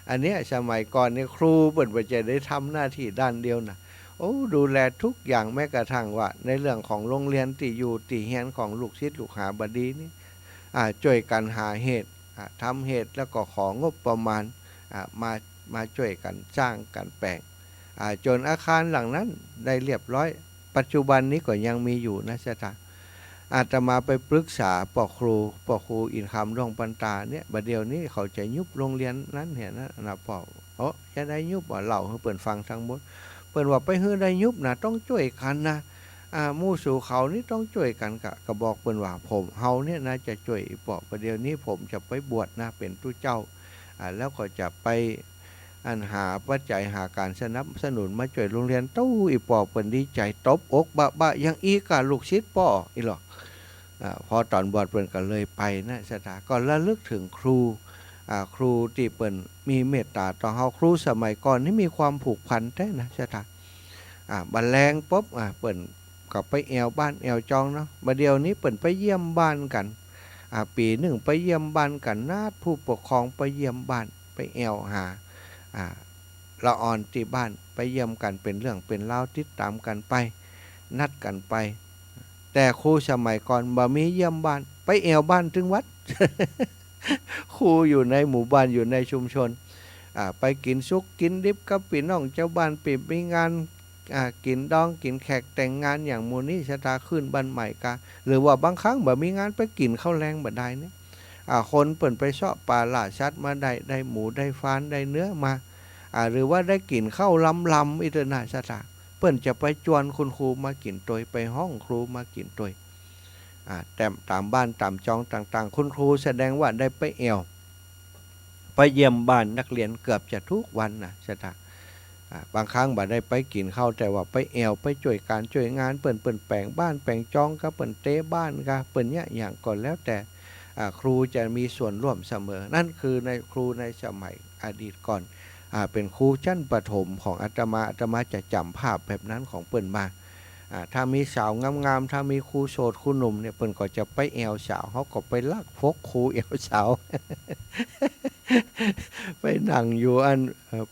อันเนี้ยสมัยก่อนเนี่ยครูเปิ้นจะได้ทำหน้าที่ด้านเดียวนะโอ้ดูแลทุกอย่างแม้กระทั่งว่าในเรื่องของโรงเรียนที่อยู่ที่เฮียนของลูกศิษย์ลูกหาบดีนี่ช่วยกันหาเหตุทำเหตุแล้วก็ของบประมาณมาช่วยกันสร้างกันแปลงจนอาคารหลังนั้นได้เรียบร้อยปัจจุบันนี้ก็ยังมีอยู่นะจ๊ะอาตมาไปปรึกษาปอครูอินคำดวงปันตาเนี่ยบัดเดียวนี้เขาจะยุบโรงเรียนนั้นเห็นนะปอจะได้ยุบว่าเล่าให้เปิ่นฟังทั้งหมดเปิ่นว่าไปเฮือได้ยุบนะต้องช่วยกันนะมู่สู่เขานี่ต้องช่วยกันกะบอกเปิ่นว่าผมเฮาเนี่ยนะจะช่วยปอประเดี๋ยวนี้ผมจะไปบวชนะเป็นผู้เจ้าแล้วก็จะไปหาปัจจัยหาการสนับสนุนมาช่วยโรงเรียนตู้อีปอเปิ่นดีใจตบอกบะยังอีกะลูกศิษย์ปออีหรอกพอตอนบวชเปิ่นก็เลยไปนะสถาก็ระลึกถึงครูที่เปิ่นมีเมตตาต่อเฮาครูสมัยก่อนนี่มีความผูกพันแท้นะสถาบันแรงปุ๊บเปิ่นก็ไปแอวบ้านแอวจองเนาะบัดเดียวนี้เปิ่นไปเยี่ยมบ้านกันปีหนึ่งไปเยี่ยมบ้านกันนาดผู้ปกครองไปเยี่ยมบ้านไปแอวหาละอ่อนที่บ้านไปเยี่ยมกันเป็นเรื่องเป็นเล่าติดตามกันไปนัดกันไปแต่ครูสมัยก่อนบ่มีเยี่ยมบ้านไปแอวบ้านถึงวัด ครูอยู่ในหมู่บ้านอยู่ในชุมชนไปกินซุกกินดิบกับพี่น้องเจ้าบ้านปีบมีงานกินดองกินแขกแต่งงานอย่างมูนี่ชะตาขึ้นบ้านใหม่กาหรือว่าบางครั้งบ่มีงานไปกินข้าวแรงบ่ได้เนี่ยคนเปิ่นไปเสาะปลาล่าชัดมาได้หมูได้ฟานได้เนื้อมาหรือว่าได้กินข้าวลำอิตนาชะตาเปิ่นจะไปจวนคุณครูมากินตวยไปห้องครูมากินตวยแต่ตามบ้านตามจองต่างๆคุณครูแสดงว่าได้ไปแอวไปเยี่ยมบ้านนักเรียนเกือบจะทุกวันนะชะตาบางครั้งบ่ได้ไปกินข้าวแต่ว่าไปแอวไปช่วยการช่วยงานเปิ่นแปลงบ้านแปลงจองก็เปิ่นเตะบ้านก็เปิ่นเนี่ยอย่างก่อนแล้วแต่ครูจะมีส่วนร่วมเสมอนั่นคือในครูในสมัยอดีตก่อนเป็นครูชั้นประถมของอาตมาจะจำภาพแบบนั้นของเปิ่นมาถ้ามีสาวงามๆถ้ามีครูโสดครูหนุ่มเนี่ยเปิ่นก็จะไปแอวสาวเขาก็ไปลักฟกครูแอวสาว ไปนั่งอยู่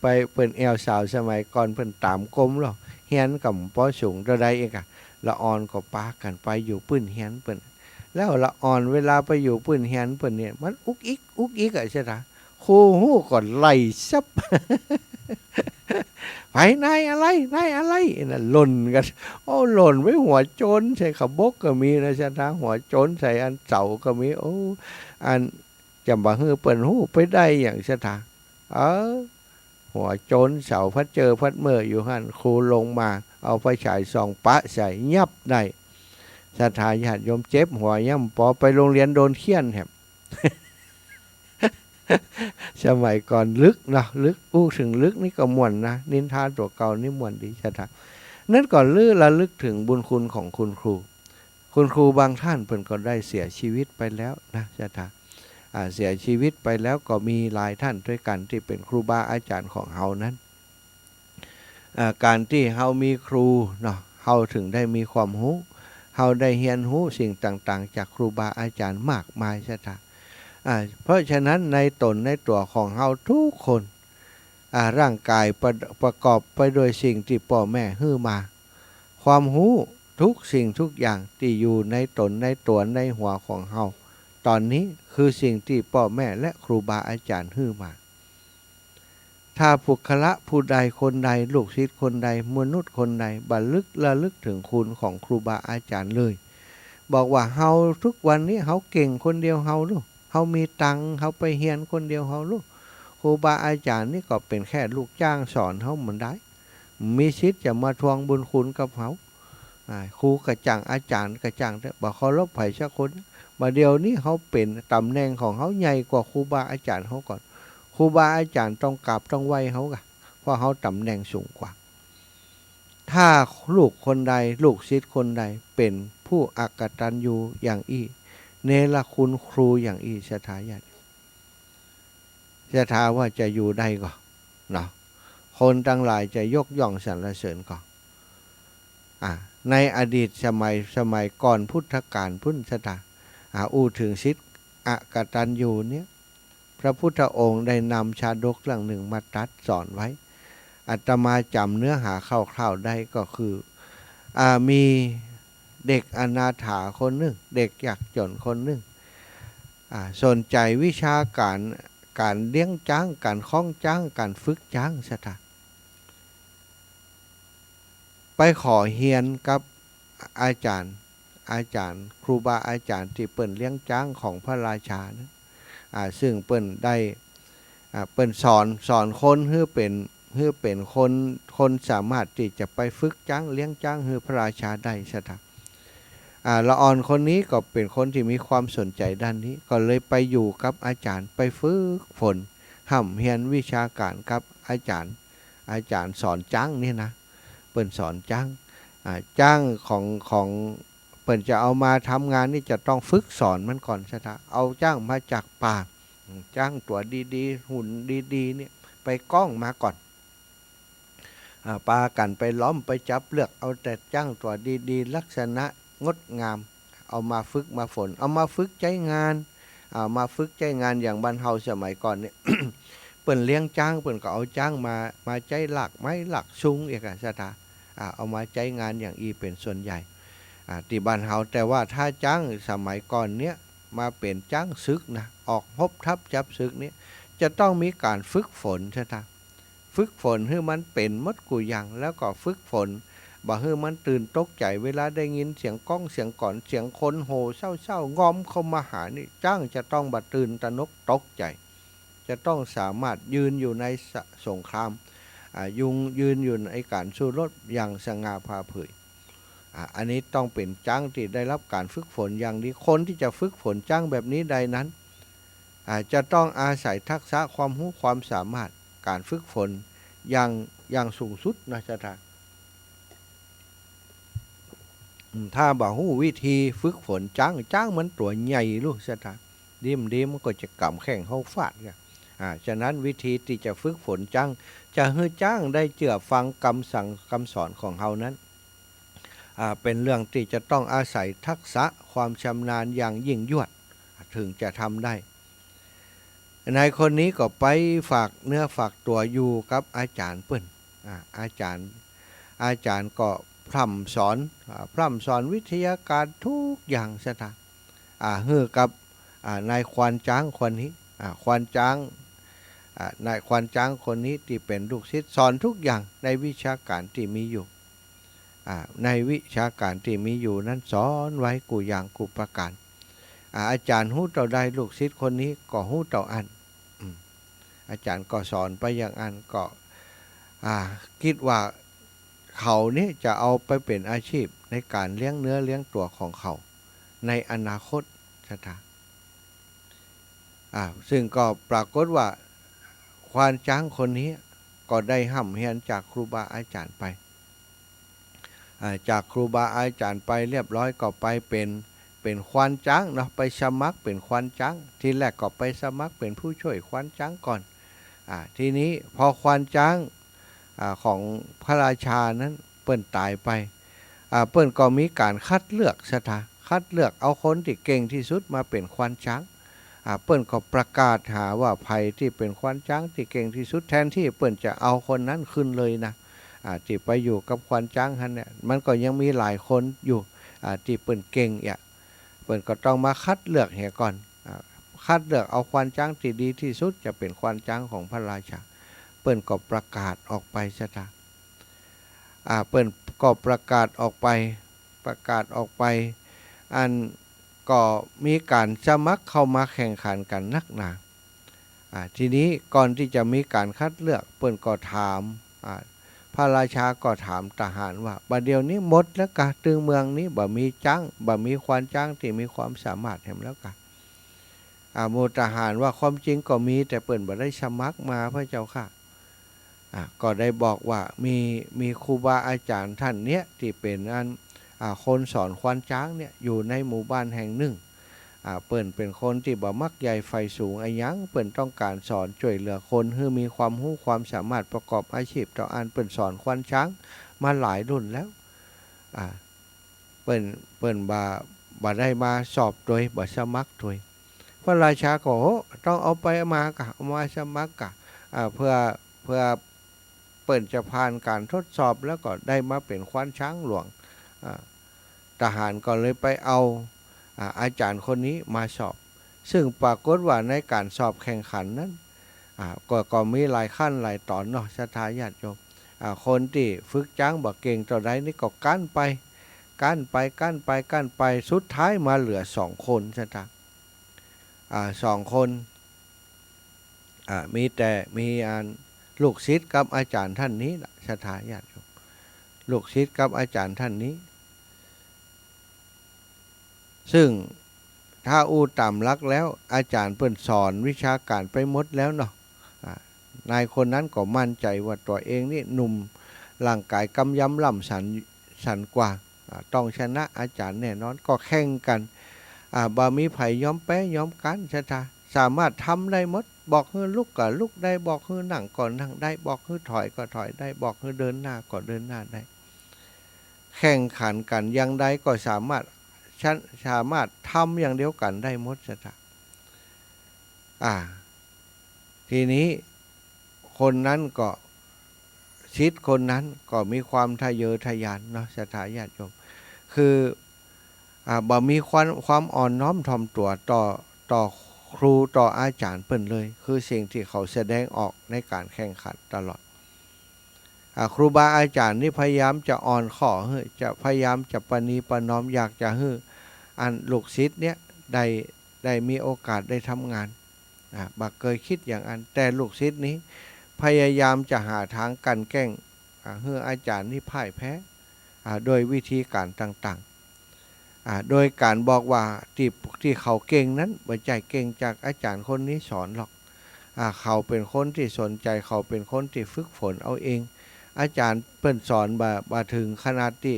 ไปเปิ่นแอวสาวสมัยก่อนเปิ่นตามกลมหรอกเฮียนกับป้อสูงเท่าใดเองละอ่อนก็ปากันไปอยู่ปื้นเฮียนเปิ่นแล้วละอ่อนเวลาไปอยู่ปื้นเฮียนเปิ่นเนี่ยมันอุกอิกใช่ไหมครูหู้ก่อนไล่ซับ ไปนายอะไรนั่นหล่นกันโอ้หล่นไว้หัวโจนใส่ขบกก็มีนะชะตาหัวโจนใส่เสาก็มีโอ้จำบ่ฮือเปิ่นหู้ไปได้อย่างชะตาหัวโจนเสาพัดเจอพัดเมื่ออยู่หันครูลงมาเอาไฟฉายส่องปะใส่ยับได้ศรัทธาญาติโยมเจ็บหัวย่ำปอไปโรงเรียนโดนเคี่ยนแหบ สมัยก่อนลึกนะลึกอู้ถึงลึกนี่ก็ม่วนนะนินทาตัวเก่านี่ม่วนดีชะตา นั่นก่อนระลึกถึงบุญคุณของคุณครูบางท่านเพิ่นก็ได้เสียชีวิตไปแล้วนะจ๊ะท่าเสียชีวิตไปแล้วก็มีหลายท่านด้วยกันที่เป็นครูบาอาจารย์ของเฮานั้นการที่เฮามีครูเนาะเฮาถึงได้มีความรู้เฮาได้เรียนรู้สิ่งต่างๆจากครูบาอาจารย์มากมายจ๊ะท่าเพราะฉะนั้นในตนในตัวของเฮาทุกคนร่างกายประกอบไปโดยสิ่งที่พ่อแม่ให้มาความรู้ทุกสิ่งทุกอย่างที่อยู่ในตนในตัวในหัวของเฮาตอนนี้คือสิ่งที่พ่อแม่และครูบาอาจารย์ให้มาถ้าบุคละผู้ใดคนใดลูกศิษย์คนใดมนุษย์คนใดระลึกถึงคุณของครูบาอาจารย์เลยบอกว่าเฮาทุกวันนี้เฮาเก่งคนเดียวเฮาลูกเฮามีตังค์เฮาไปเรียนคนเดียวเฮาลูกครูบาอาจารย์นี่ก็เป็นแค่ลูกจ้างสอนเฮาเหมือนได้มีสิทธิ์จะมาทวงบุญคุณกับเฮาครูกระจ่างอาจารย์กระจ่างแต่บ่เคารพไผสักคนมาเดียวนี้เฮาเป็นตำแหน่งของเฮาใหญ่กว่าครูบาอาจารย์เฮาก่อนครูบาอาจารย์ต้องกราบต้องไหว้เฮากะเพราะเฮาตำแหน่งสูงกว่าถ้าลูกคนใดลูกศิษย์คนใดเป็นผู้อกตัญญูอย่างอี้เนรคุณครูอย่างอี้สถาญาติสถาว่าจะอยู่ได้ก็เนาะคนทั้งหลายจะยกย่องสรรเสริญก็ในอดีตสมัยก่อนพุทธกาลพุทธศตวรรษอู้ถึงศิษย์อกตัญญูเนี่ยพระพุทธองค์ได้นำชาดกเรื่องหนึ่งมาตรัสสอนไว้อาตมาจำเนื้อหาคร่าวๆได้ก็คือมีเด็กอนาถาคนหนึ่งเด็กยากจนคนหนึ่งสนใจวิชาการเลี้ยงช้างการคล้องช้างการฝึกช้างสถานไปขอเฮียนกับอาจารย์ครูบาอาจารย์ที่เปิ้นเลี้ยงช้างของพระราชานะซึ่งเปิ้นได้เปิ้นสอนคนให้เป็นคนสามารถที่จะไปฝึกช้างเลี้ยงช้างให้พระราชาได้สถานละอ่อนคนนี้ก็เป็นคนที่มีความสนใจด้านนี้ก็เลยไปอยู่กับอาจารย์ไปฝึกฝนห่ำเรียนวิชาการกับอาจารย์สอนช้างนี่นะเปิ้นสอนช้างของเปิ้นจะเอามาทำงานนี่จะต้องฝึกสอนมันก่อนใช่ไหมเอาจ้างมาจากป่าจ้างตัวดีๆหุ่นดีๆเนี่ยไปก้องมาก่อนปากันไปล้อมไปจับเลือกเอาแต่จ้างตัวดีๆลักษณะงดงามเอามาฝึกมาฝนเอามาฝึกใจงานมาฝึกใจงานอย่างบ้านเฮาสมัยก่อนเนี่ย เปิ้นเลี้ยงจ้างเปิ้นก็เอาจ้างมาใจหลักไม้หลักชุงอีกอะสถาเอามาใจงานอย่างอีเป็นส่วนใหญ่ที่บ้านเฮาแต่ว่าถ้าจ้างสมัยก่อนเนี้ยมาเป็นจ้างศึกนะออกพบทัพจับศึกเนี้ยจะต้องมีการฝึกฝนใช่ไหมฝึกฝนให้มันเป็นมดกูอย่างแล้วก็ฝึกฝนบ่ให้มันตื่นตกใจเวลาได้ยินเสียงก้องเสียงก่อนเสียงคนโห่เศร้างอมเข้ามาหานี่จ้างจะต้องบ่ตื่นตระหนกตกใจจะต้องสามารถยืนอยู่ในสงครามยืนอยู่ในการสู้รบอย่างสง่าผ่าเผยอันนี้ต้องเป็นจ้างที่ได้รับการฝึกฝนอย่างดีคนที่จะฝึกฝนจ้างแบบนี้ใดนั้นจะต้องอาศัยทักษะความรู้ความสามารถการฝึกฝนอย่างสูงสุดนะจ๊ะถ้าบ่ฮู้วิธีฝึกฝนจ้างมันตัวใหญ่ลูกจ๊ะดิมมันก็จะกำแข้งเข้าฟาดกันฉะนั้นวิธีที่จะฝึกฝนจ้างจะให้จ้างได้เชื่อฟังคำสอนของเฮานั้นเป็นเรื่องที่จะต้องอาศัยทักษะความชำนาญอย่างยิ่งยวดถึงจะทำได้นายคนนี้ก็ไปฝากเนื้อฝากตัวอยู่กับอาจารย์เปิ้นอาจารย์ก็พร่ำสอนวิทยาการทุกอย่างซะท่าฮือกับนายควานจ้างคนนี้ควานจ้างนายควานจ้างคนนี้ที่เป็นลูกศิษย์สอนทุกอย่างในวิชาการที่มีอยู่ในวิชาการที่มีอยู่นั้นสอนไว้กูอย่างกูประการอาจารย์ฮู้เต่าใดลูกศิษย์คนนี้ก็ฮู้เต่าอันอาจารย์ก็สอนไปอย่างอันก็คิดว่าเขานี่จะเอาไปเป็นอาชีพในการเลี้ยงเนื้อเลี้ยงตัวของเขาในอนาคตชะตาซึ่งก็ปรากฏว่าควานช้างคนนี้ก็ได้ห่ำเรียนจากครูบาอาจารย์ไป จากครูบาอาจารย์ไปเรียบร้อยก็ไปเป็นควานช้างเนาะไปสมัครเป็นควานช้างทีแรกก็ไปสมัครเป็นผู้ช่วยควานช้างก่อนทีนี้พอควานช้างของพระราชานั้นเปิ้นตายไปเปิ้นก็มีการคัดเลือกคัดเลือกเอาคนที่เก่งที่สุดมาเป็นควานช้างเปิ้นก็ประกาศหาว่าใครที่เป็นควานช้างที่เก่งที่สุดแทนที่เปิ้นจะเอาคนนั้นขึ้นเลยนะที่ไปอยู่กับควานช้างฮันเนี่ยมันก็ยังมีหลายคนอยู่ที่เปิ้นเก่งเปิ้นก็ต้องมาคัดเลือกเหี่ยก่อนคัดเลือกเอาควานช้างที่ดีที่สุดจะเป็นควานช้างของพระราชาเปิ้นก็ประกาศออกไปเปิ้นก็ประกาศออกไปอันก็มีการสมัครเข้ามาแข่งขันกันนักหนาทีนี้ก่อนที่จะมีการคัดเลือกเปิ้นก็ถามพระราชาก็ถามทหารว่าบัดเดี๋ยวนี้หมดแล้วกะตึงเมืองนี้บ่มีช้างบ่มีควานช้างที่มีความสามารถแหมแล้วกะหมู่ทหารว่าความจริงก็มีแต่เปิ้นบ่ได้สมัครมาพระเจ้าค่ะก็ได้บอกว่ามีครูบาอาจารย์ท่านเนี้ยที่เป็นคนสอนควานช้างเนี่ยอยู่ในหมู่บ้านแห่งหนึ่งเปิ้นเป็นคนที่บ่มักใหญ่ไฟสูงไอ้หยังเปิ้นต้องการสอนช่วยเหลือคนให้มีความรู้ความสามารถประกอบอาชีพต่ออันเปิ้นสอนควานช้างมาหลายรุ่นแล้วเปิ้นบ่ได้มาสอบโดยบ่สมัครโดยพระราชาก็ต้องเอาไปมากะเอามาสมัครกะเพื่อเปิ้นจะผ่านการทดสอบแล้วก็ได้มาเป็นควานช้างหลวงทหารก็เลยไปเอาอาจารย์คนนี้มาสอบซึ่งปรากฏว่าในการสอบแข่งขันนั้นก็มีหลายขั้นหลายตอนเนาะศรัทธาญาติโยมคนที่ฝึกช้างบ่เก่งต่อใดนี่ก็กั้นไปสุดท้ายมาเหลือ2 คนศรัทธา2 คนมีลูกศิษย์กับอาจารย์ท่านนี้ล่ะศรัทธาญาติโยมลูกศิษย์กับอาจารย์ท่านนี้ซึ่งถ้าตามหลักแล้วอาจารย์เปิ้นสอนวิชาการไปหมดแล้วเนาะนายคนนั้นก็มั่นใจว่าตัวเองนี่หนุ่มร่างกายกำยำล่ำสันกว่าต้องชนะอาจารย์แน่นอนก็แข่งกันบ่มีไผยอมแพ้ยอมกันสามารถทำได้หมดบอกให้ลุกก็ลุกได้บอกให้นั่งก็นั่งได้บอกให้ถอยก็ถอยได้บอกให้เดินหน้าก็เดินหน้าได้แข่งขันกันอย่างใดก็สามารถทำอย่างเดียวกันได้หมดทีนี้คนนั้นก็ชิดคนนั้นก็มีความทะเยอทะยานเนาะศรัทธาญาติโยมคือบ่มีความอ่อนน้อมถ่อมตัวต่อครูต่ออาจารย์เปิ้นเลยคือสิ่งที่เขาแสดงออกในการแข่งขันตลอดครูบาอาจารย์นี่พยายามจะอ่อนข้อจะพยายามจะประนีประนอมอยากจะให้ลูกศิษย์เนี่ยได้มีโอกาสได้ทำงานบักเคยคิดอย่างแต่ลูกศิษย์นี้พยายามจะหาทางกันแกล้งให้อาจารย์นี่พ่ายแพ้โดยวิธีการต่างๆโดยการบอกว่าที่เขาเก่งนั้นไม่ใช่เก่งจากอาจารย์คนนี้สอนหรอกเขาเป็นคนที่สนใจเขาเป็นคนที่ฝึกฝนเอาเองอาจารย์เปิ้นสอนบ่ถึงขนาดที่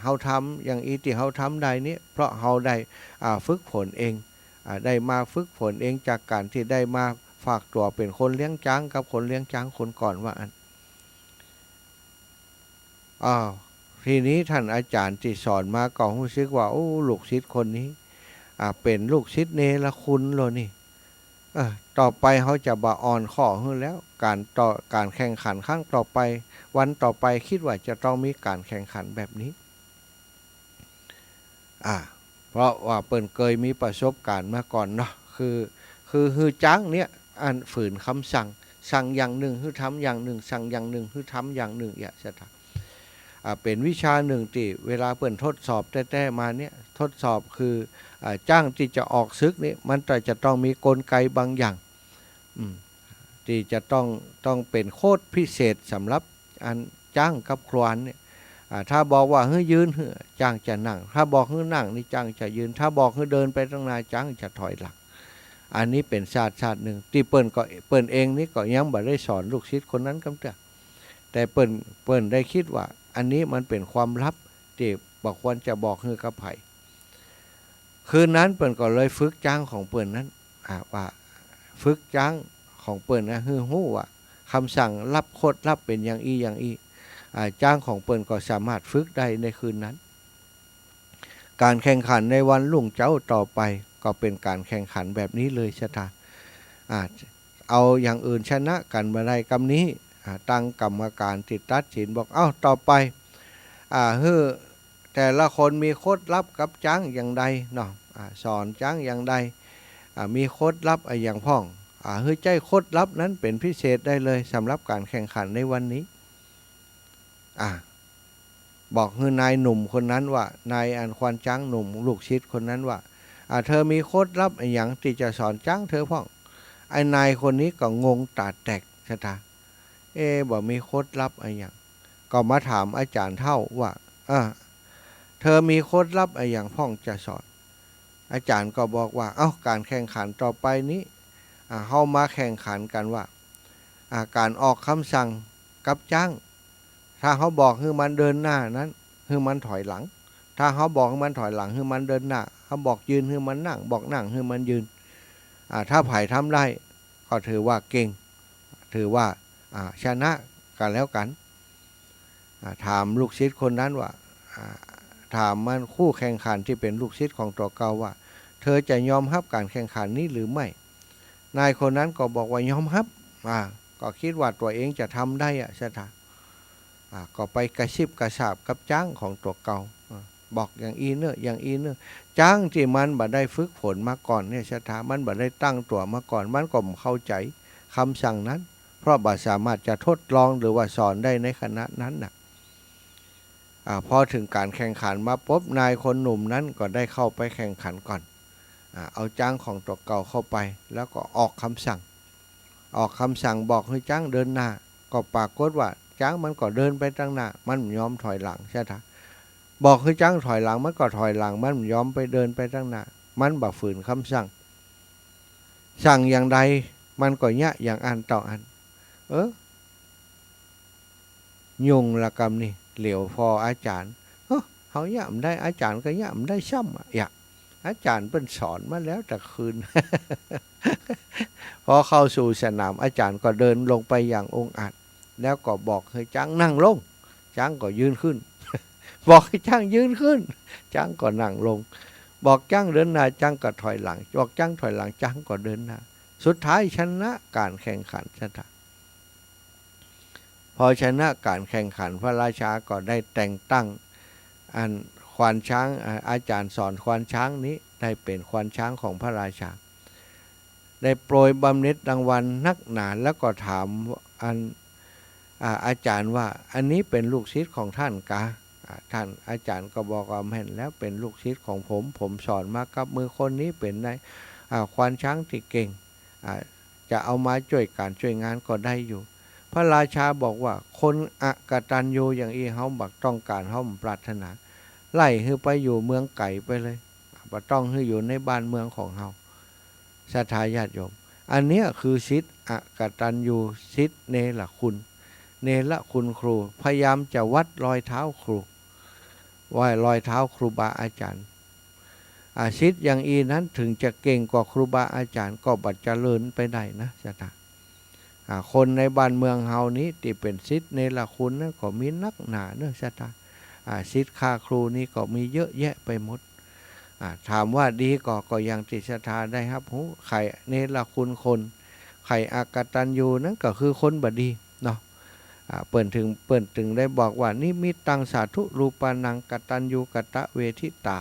เฮาทำอย่างอีที่เฮาทำได้นี้เพราะเฮาได้ฝึกฝนเองได้มาฝึกฝนเองจากการที่ได้มาฝากตัวเป็นคนเลี้ยงช้างกับคนเลี้ยงช้างคนก่อนว่าทีนี้ท่านอาจารย์ที่สอนมาก็รู้สึกว่าลูกศิษย์คนนี้เป็นลูกศิษย์เนรคุณเลยนี่ต่อไปเขาจะบ่อ่อนข้อขึ้นแล้วการแข่งขันครั้งต่อไปวันต่อไปคิดว่าจะต้องมีการแข่งขันแบบนี้เพราะว่าเปิ้นเคยมีประสบการณ์มาก่อนเนาะคือจ้างเนี่ยฝืนคำสั่งอย่างหนึ่งคือทำอย่างหนึ่งสั่งอย่างหนึ่งคือทำอย่างหนึ่งอย่างเช่นเป็นวิชาหนึ่งที่เวลาเปิ้นทดสอบแต่มาเนี่ยทดสอบคือจ้างที่จะออกศึกนี่มันจะต้องมีกลไกบางอย่างที่จะต้องเป็นโคตรพิเศษสำหรับจ้างกับครวนเนี่ยถ้าบอกว่าให้ยืนจ้างจะนั่งถ้าบอกให้นั่งนี่จ้างจะยืนถ้าบอกให้เดินไปข้างหน้าจ้างจะถอยหลังอันนี้เป็นศาสตร์หนึ่งที่เปิ้นเองนี่ก็ยังบ่ได้สอนลูกศิษย์คนนั้นกำเตอแต่เปิ้นได้คิดว่าอันนี้มันเป็นความลับ ที่บอกควรจะบอกฮือกับไผคืนนั้นเปิ้นก็เลยฝึกจ้างของเปิ้นนั้นว่าฝึกจ้างของเปิ้นนะฮือฮู้ว่าคำสั่งรับโคตรรับเป็นอย่างอีอย่างอีจ้างของเปิ้นก็สามารถฝึกได้ในคืนนั้นการแข่งขันในวันรุ่งเจ้าต่อไปก็เป็นการแข่งขันแบบนี้เลยชะตาเอาอย่างอื่นชนะกันมาได้กำนี้ตั้งกรรมการติดตัดสินบอกต่อไปฮือแต่ละคนมีโคตรลับกับจ้างอย่างใดเนาะสอนจ้างอย่างใดมีโคตรลับอย่างพ่องฮือใจโคตรลับนั้นเป็นพิเศษได้เลยสำหรับการแข่งขันในวันนี้บอกคือนายหนุ่มคนนั้นว่านายอันควานจ้างหนุ่มลูกศิษย์คนนั้นว่าเธอมีโคตรลับอย่างที่จะสอนจ้างเธอพ่องไอ้นายคนนี้ก็งงตาแตกชะตาบอกมีโคตรลับอย่างก็มาถามอาจารย์เท่าว่าเธอมีโคตรลับอย่างพ่องจะสอนอาจารย์ก็บอกว่าการแข่งขันต่อไปนี้เฮามาแข่งขันกันว่าการออกคำสั่งกับจ้างถ้าเขาบอกให้มันเดินหน้านั้นให้มันถอยหลังถ้าเขาบอกให้มันถอยหลังให้มันเดินหน้าเขาบอกยืนให้มันนั่งบอกนั่งให้มันยืนถ้าไผ่ทำได้ก็ถือว่าเก่งถือว่าชนะกันแล้วกันถามลูกศิษย์คนนั้นว่าถามมันคู่แข่งขันที่เป็นลูกศิษย์ของตัวเก่าว่าเธอจะยอมรับการแข่งขันนี้หรือไม่นายคนนั้นก็บอกว่ายอมรับก็คิดว่าตัวเองจะทำได้ใช่ไหมก็ไปกระชิบกระซาบกับจ้างของตัวเก่าบอกอย่างอีเนออย่างอีเนอจ้างที่มันบ่ได้ฝึกฝนมาก่อนเนี่ยชะตามันบ่ได้ตั้งตัวมาก่อนมันก็ไม่เข้าใจคำสั่งนั้นเพราะบ่สามารถจะทดลองหรือว่าสอนได้ในขณะนั้นพอถึงการแข่งขันมาปุ๊บนายคนหนุ่มนั้นก็ได้เข้าไปแข่งขันก่อนเอาจ้างของตัวเก่าเข้าไปแล้วก็ออกคำสั่งบอกให้จ้างเดินหน้าก็ปรากฏว่าจ้างมันก็เดินไปตั้งหน้ามันไม่ยอมถอยหลังใช่ไหมบอกให้จ้างถอยหลังมันก็ถอยหลังมันไม่ยอมไปเดินไปตั้งหน้ามันบ่ฝืนคำสั่งอย่างใดมันก็ยะอย่างอันต่ออันยุงละกรรมนี่เหลียวพออาจารย์เขาย่ำได้อาจารย์ก็ย่ำได้ช่ำอาจารย์เป็นสอนมาแล้วแต่คืน พอเข้าสู่สนามอาจารย์ก็เดินลงไปอย่างองอาจแล้วก็บอกให้จ้างนั่งลงจ้างก็ยืนขึ้น บอกให้จ้างยืนขึ้นจ้างก็นั่งลงบอกจ้างเดินหน้าจ้างก็ถอยหลังบอกจ้างถอยหลังจ้างก็เดินหน้าสุดท้ายชนะการแข่งขันชนะพอชนะการแข่งขันพระราชาก็ได้แต่งตั้งอันควานช้างอาจารย์สอนควานช้างนี้ได้เป็นควานช้างของพระราชาได้โปรยบำเหน็จรางวัลนักหนาแล้วก็ถามอาจารย์ว่าอันนี้เป็นลูกศิษย์ของท่านกะท่านอาจารย์ก็บอกว่าแม่นแล้วเป็นลูกศิษย์ของผมสอนมากับมือคนนี้เป็นในควานช้างที่เก่งจะเอามาช่วยการช่วยงานก็ได้อยู่พระราชาบอกว่าคนอกตัญญูอย่างอีเฮาบักต้องการเฮาปรารถนาไล่ให้ไปอยู่เมืองไก่ไปเลยบ่ต้องให้อยู่ในบ้านเมืองของเฮาศรัทธาญาติโยมอันนี้คือศิษย์อกตัญญูศิษย์เนรคุณครูพยายามจะวัดรอยเท้าครูว่ารอยเท้าครูบาอาจารย์ศิษย์อย่างอีนั้นถึงจะเก่งกว่าครูบาอาจารย์ก็บัดเจริญไปได้นะศรัทธาคนในบ้านเมืองเฮานี้ที่เป็นศิษย์เนรคุณนั้นก็มีนักหนาเนอะศรัทธาศิษย์ค่าครูนี่ก็มีเยอะแยะไปหมดถามว่าดีก็ยังติศรัทธาได้ครับไข่เนรคุณคนไข่อกตัญญูนั้นก็คือคนบดีเนาะเปิ่นถึงได้บอกว่านิมิตตังสาธุรูปานังกตัญญูกตะเวทิตา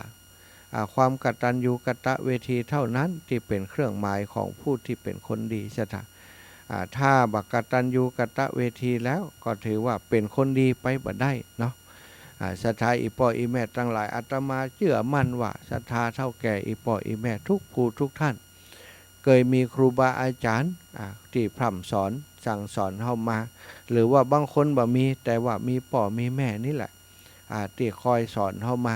ความกตัญญูกตะเวทีเท่านั้นที่เป็นเครื่องหมายของผู้ที่เป็นคนดีศรัทธาถ้าบักกตัญญูกตะเวทีแล้วก็ถือว่าเป็นคนดีไปบ่ได้เนาะศรัทธาอีพ่ออีแม่ทั้งหลายอาตมาเชื่อมั่นว่าศรัทธาเท่าแก่อีพ่ออีแม่ทุกผู้ทุกท่านเคยมีครูบาอาจารย์ที่พร่ำสอนสั่งสอนเข้ามาหรือว่าบางคนบ่มีแต่ว่ามีพ่อมีแม่นี่แหละที่คอยสอนเข้ามา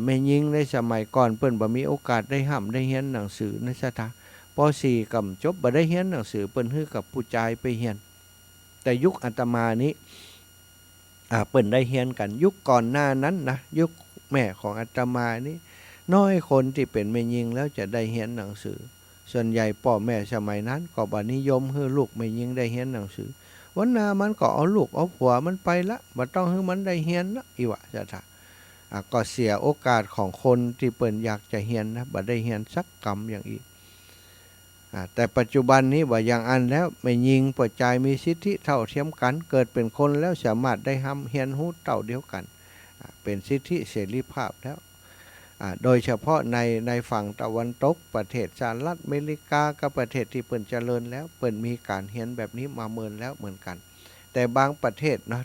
แม่ยิงในสมัยก่อนเปิ้นบ่มีโอกาสได้ห้ำได้เรียนหนังสือในศรัทธาป.4 กำจบบ่ได้เรียนหนังสือเปิ้นฮื้อกับผู้ชายไปเรียนแต่ยุคอาตมานี้ เปิ่นได้เฮียนกันยุคก่อนหน้านั้นนะยุคแม่ของอาตมานี่น้อยคนที่เป็นแม่ยิงแล้วจะได้เฮียนหนังสือส่วนใหญ่พ่อแม่สมัยนั้นก็บ่นิยมให้ลูกแม่ยิงได้เฮียนหนังสือวันหน้ามันก็เอาลูกเอาผัวมันไปละบ่ต้องให้มันได้เฮียนละอีวะจ้ะท่าก็เสียโอกาสของคนที่เปิ่นอยากจะเฮียนนะบ่ได้เฮียนสักกรรมอย่างอีกแต่ปัจจุบันนี้ว่าอย่างอันแล้วไม่ยิงปวดใจมีสิทธิเท่าเทียมกันเกิดเป็นคนแล้วสามารถได้ทำเฮียนฮู้เต่าเดียวกันเป็นสิทธิเสรีภาพแล้วโดยเฉพาะในฝั่งตะวันตกประเทศสหรัฐอเมริกากับประเทศที่เปิ่นเจริญแล้วเปิ่นมีการเฮียนแบบนี้มาเมินแล้วเหมือนกันแต่บางประเทศเนาะ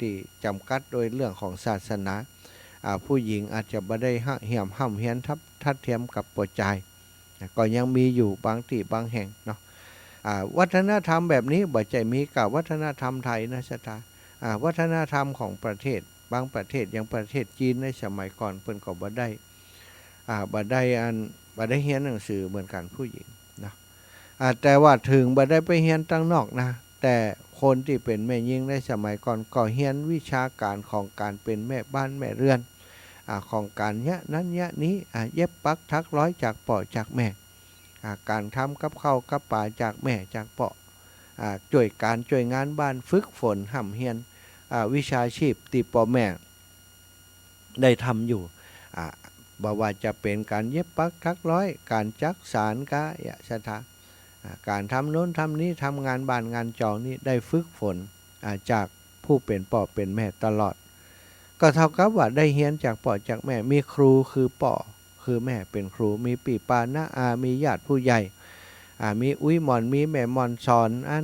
ที่จำกัดโดยเรื่องของศาสนาผู้หญิงอาจจะไม่ได้เหี่ยมห้ำเฮียนทัดเทียมกับปวดใจก็ยังมีอยู่บางที่บางแห่งเนาะวัฒนธรรมแบบนี้บ่ใจมีกับวัฒนธรรมไทยนะชะตาวัฒนธรรมของประเทศบางประเทศอย่างประเทศจีนในสมัยก่อนเพิ่นก็บ่ได้เรียนหนังสือเหมือนกันผู้หญิงนะแต่ว่าถึงบ่ได้ไปเรียนตั้งนอกนะแต่คนที่เป็นแม่หญิงในสมัยก่อนก็เรียนวิชาการของการเป็นแม่บ้านแม่เรือนของการเนี้ยนั้นเนี้ยนี้เย็บปักถักร้อยจากป่อจากแม่การทำกับข้าวกับป่าจากแม่จากป่อช่วยงานบ้านฝึกฝนห่ำเฮียนวิชาชีพที่พ่อแม่ได้ทำอยู่บ่ว่าจะเป็นการเย็บปักถักร้อยการจักสารกะยะสถาการทำโน้นทำนี้ทำงานบ้านงานจองนี้ได้ฝึกฝนจากผู้เป็นพ่อเป็นแม่ตลอดก็เท่ากับว่าได้เฮียนจากพ่อจากแม่มีครูคือพ่อคือแม่เป็นครูมีปีปานะมีญาติผู้ใหญ่มีอุ้ยหมอนมีแม่หมอนสอนอั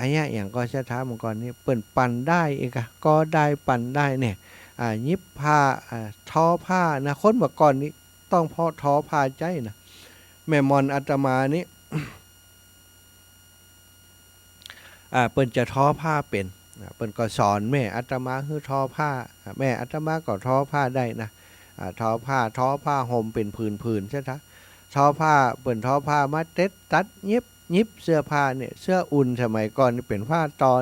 นนี้อย่างก็จะถามเมื่อก่อนนี้เปิ่นปั่นได้เองก็ได้ปั่นได้เนี่ยยิบผ้าทอผ้านะคนเมื่อก่อนนี้ต้องพอทอผ้าใจนะแม่หมอนอาตมานี้ เปิ่นจะทอผ้าเป็นเปิ่นก็สอนแม่อาตมาคือทอผ้าแม่อาตมาก็ทอผ้าได้นะทอผ้าห่มเป็นผืนใช่ไหมทอผ้าเปิ่นทอผ้ามาเต็ดตัดยิบเสื้อผ้าเนี่ยเสื้ออุ่นสมัยก่อนเป็นผ้าตอน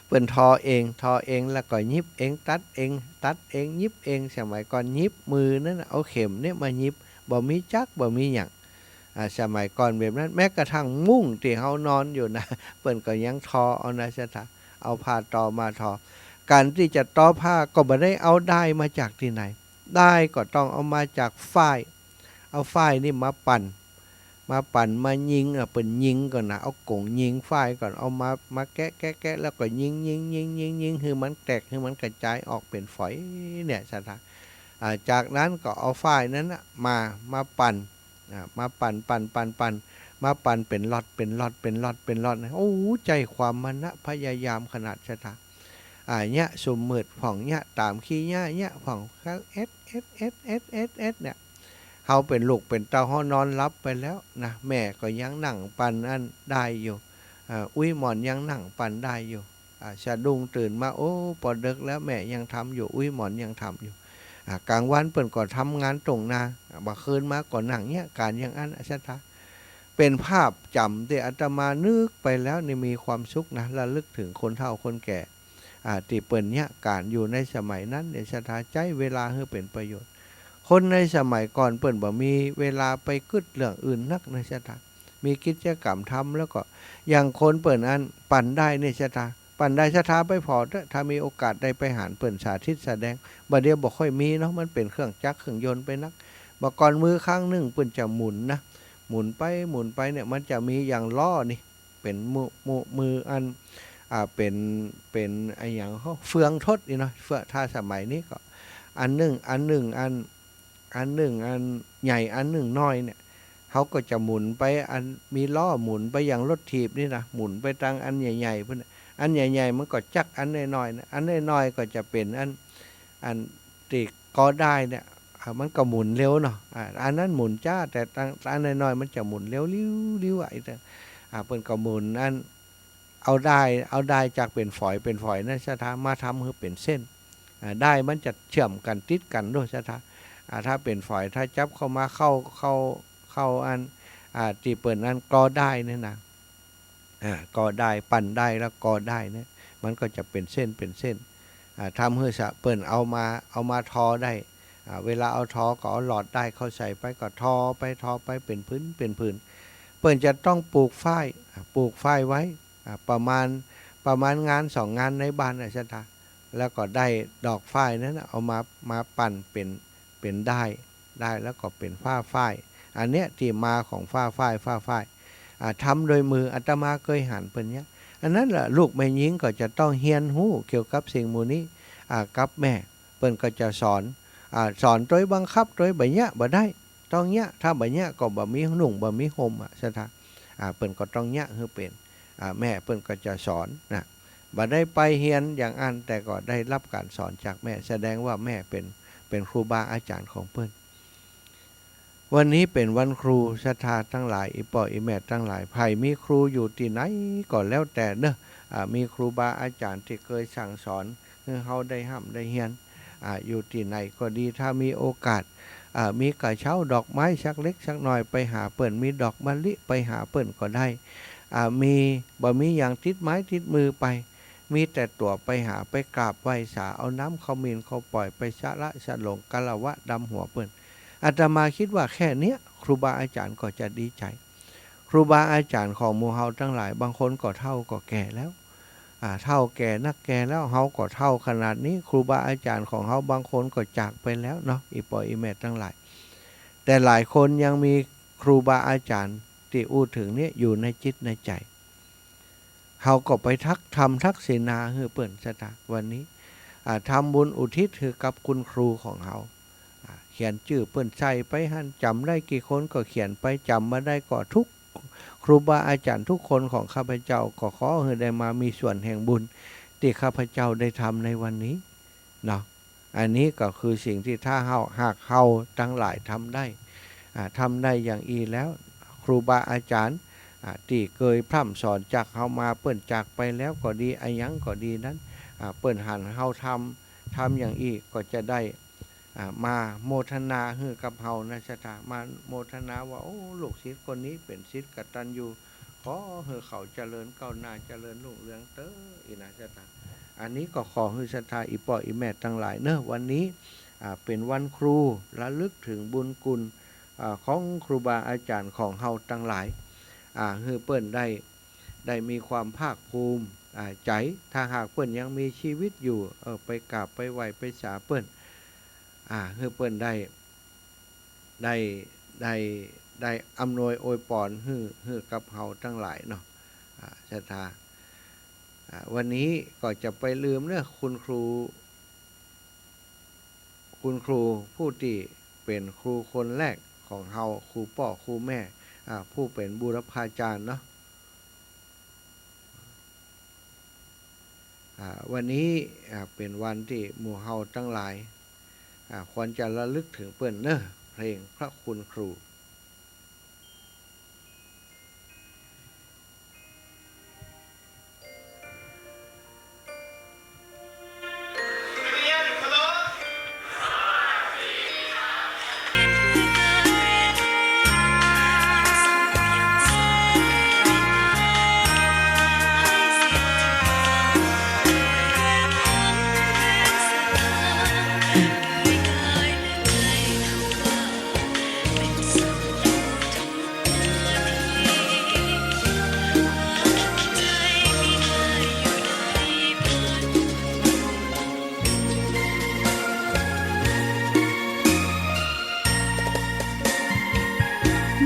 เปิ่นทอเองแล้วก็ยิบเองตัดเองยิบเองสมัยก่อนยิบมือนั่นเอาเข็มเนี่ยมายิบบ่มีจักบ่มีหยังสมัยก่อนแบบนั้นแม้กระทั่งมุ้งที่เฮานอนอยู่นะเปิ่นก็ยังทอเอานะซะท่าเอาผ้าตอมาทอการที่จะตอผ้าก็บ่ได้เอาได้มาจากที่ไหนได้ก็ต้องเอามาจากฝ้ายเอาฝ้ายนี่มาปั่นมายิงเปิ่นยิงก่อนนะเอากงยิงฝ้ายก่อนเอามาแกะแล้วก็ยิงคือมันแตกคือมันกระจายออกเป็นฝอยเนี่ยซะท่าจากนั้นก็เอาฝ้ายนั้นมาปั่นมาปั่นมาปั่นเป็นล็อตโอ้ใจความมณะพยายามขนาดชะตาเนี่ยสมมืดผ่องเนี่ยตามขี้เนี่ยผ่องเอสเนี่ยเฮาเป็นลูกเป็นเต้าเฮานอนรับไปแล้วนะแม่ก็ยังนั่งปั่นอันได้อยู่อุ้ยหมอนยังนั่งปั่นได้อยู่สะดุ้งตื่นมาโอ้ปอดึกแล้วแม่ยังทำอยู่อุ้ยหมอนยังทำอยู่กลางวันเปิ่นก็ทำงานตรงนาบ่คืนมาก่อนหนังเนี่ยการอย่างอันอาชาเป็นภาพจำที่อาตมานึกไปแล้วนี่มีความสุขนะระลึกถึงคนเฒ่าคนแก่ที่เปิ่นเนี่ยการอยู่ในสมัยนั้นเนี่ยชะตาใจเวลาให้เป็นประโยชน์คนในสมัยก่อนเปิ่นบ่มีเวลาไปกึดเรื่องอื่นนักในชะตามีกิจกรรมทำแล้วก็อย่างคนเปิ่นอันปั่นได้ในชะตาปั่นได้ชะตาไปพอถ้ามีโอกาสได้ไปหารเปิ่นสาธิตแสดงบ่เดียวบ่ค่อยมีเนาะมันเป็นเครื่องจักรเครื่องยนต์ไปนักบ่ก่อนมือข้างหนึ่งเปิ่นจะหมุนนะหมุนไปเนี่ยมันจะมีอย่างล้อนี่เป็นมืออันเป็นไอ้อย่างเขาเฟืองทดนี่เนาะเฟืองถ้าสมัยนี้ก็อันหนึ่งอันใหญ่อันหนึ่งน้อยเนี่ยเขาก็จะหมุนไปอันมีล้อหมุนไปอย่างรถถีบนี่นะหมุนไปทางอันใหญ่ๆเพิ่นอันใหญ่ๆมันก็จักอันน้อยๆนะอันน้อยๆก็จะเป็นอันติก็ได้เนี่ยมันก็หมุนเร็วเนาะอันนั้นหมุนจ้าแต่อันน้อยๆมันจะหมุนเร็วลิ้วไอ้แต่เพิ่นก็หมุนอันเอาได้จากเป็นฝอยนั่นซะท่ามาทำให้เป็นเส้นได้มันจะเชื่อมกันติดกันด้วยซะท่าถ้าเป็นฝอยถ้าจับเข้ามาเข้าอันที่เปิ่นอันก็ได้เนี่ยนะก็ได้ปั่นได้แล้วก็ได้เนี่ย มันก็จะเป็นเส้นเป็นเส้นทำให้เปิ้นเอามาทอได้เวลาเอาทอก็เอาหลอดได้เข้าใส่ไปก็ทอไปเป็นพื้นเปิ้นจะต้องปลูกฝ้ายไว้ประมาณงาน2 งานในบ้านนะจ๊ะแล้วก็ได้ดอกฝ้ายนั้นเอามาปั่นเป็นได้แล้วก็เป็นฝ้ายอันเนี้ยที่มาของฝ้ายทำโดยมืออาตมาเคยหันเปิ้นเนี้ยอันนั้นแหละลูกแม่หญิงก็จะต้องเฮียนหู้เกี่ยวกับสิ่งมูนี้กับแม่เปิ้นก็จะสอนโดยบังคับโดยแบบเนี้ยบ่ได้ต้องเนี้ยถ้าแบบเนี้ยก็บ่มีหนุ่งบ่มีห่มซะท่าเปิ้นก็ต้องเนี้ยคือเป็นแม่เปิ้นก็จะสอนนะบ่ได้ไปเฮียนอย่างอันแต่ก็ได้รับการสอนจากแม่แสดงว่าแม่เป็นครูบาอาจารย์ของเปิ้นวันนี้เป็นวันครูศรัทธาทั้งหลายอีป่ออีแม่ทั้งหลายไผมีครูอยู่ที่ไหนก็แล้วแต่เนอะมีครูบาอาจารย์ที่เคยสั่งสอนให้เฮาได้ห้ำได้เฮียนอยู่ที่ไหนก็ดีถ้ามีโอกาสมีกระเช้าดอกไม้ชักเล็กชักน้อยไปหาเปิ้นมีดอกมะลิไปหาเปิ้นก็ได้มีอย่างติดไม้ติดมือไปมีแต่ตัวไปหาไปกราบไหว้สาเอาน้ำข้าวมีนเขาปล่อยไปชะละชะหลงกะละวะดำหัวเปิ้นอาตมาคิดว่าแค่เนี้ยครูบาอาจารย์ก็จะดีใจครูบาอาจารย์ของหมู่เฮาทั้งหลายบางคนก็เฒ่าก็แก่แล้วเฒ่าแก่นักแก่แล้วเฮาก็เฒ่าขนาดนี้ครูบาอาจารย์ของเฮาบางคนก็จากไปแล้วเนาะอีปออีแม่ทั้งหลายแต่หลายคนยังมีครูบาอาจารย์ที่อู้ถึงเนี่ยอยู่ในจิตในใจเฮาก็ไปทักษิณาให้เปิ้นซะตาวันนี้ทำบุญอุทิศให้กับคุณครูของเฮาเขียนชื่อเปิ้นใส่ไปหั่นจำได้กี่คนก็เขียนไปจำมาได้ก็ทุกครูบาอาจารย์ทุกคนของข้าพเจ้าก็ขอให้ได้มามีส่วนแห่งบุญที่ข้าพเจ้าได้ทำในวันนี้เนาะอันนี้ก็คือสิ่งที่ถ้าหากเฮาทั้งหลายทำได้อย่างอีแล้วครูบาอาจารย์ที่เคยพร่ำสอนจากเฮามาเปิ้นจากไปแล้วก็ดีอายังก็ดีนั้นเปิ้นหันเฮาทำอย่างอีกก็จะได้มาโมทนาให้กับเฮานะจ๊ะมาโมทนาว่าโอ้ลูกศิษย์คนนี้เป็นศิษย์กตัญญูขอให้เขาเจริญก้าวหน้าเจริญรุ่งเรืองเต้ออีนะจ๊ะอันนี้ก็ขอให้ศรัทธาอีป่ออีแม่ทั้งหลายเนอะวันนี้เป็นวันครูระลึกถึงบุญคุณของครูบาอาจารย์ของเฮาทั้งหลายให้เปิ้นได้มีความภาคภูมิใจถ้าหากเปิ้นยังมีชีวิตอยู่ไปกราบไปไหว้ไปสาเปิ้นให้เปิ้นได้อำนวยอวยพรให้กับเฮาทั้งหลายเนาะศรัทธาวันนี้ก็จะไปลืมเรื่องคุณครูผู้ที่เป็นครูคนแรกของเฮาครูพ่อครูแม่ผู้เป็นบูรพาจารย์เนาะวันนี้เป็นวันที่หมู่เฮาทั้งหลายควรจะระลึกถึงเปิ้นเนอะเพลงพระคุณครู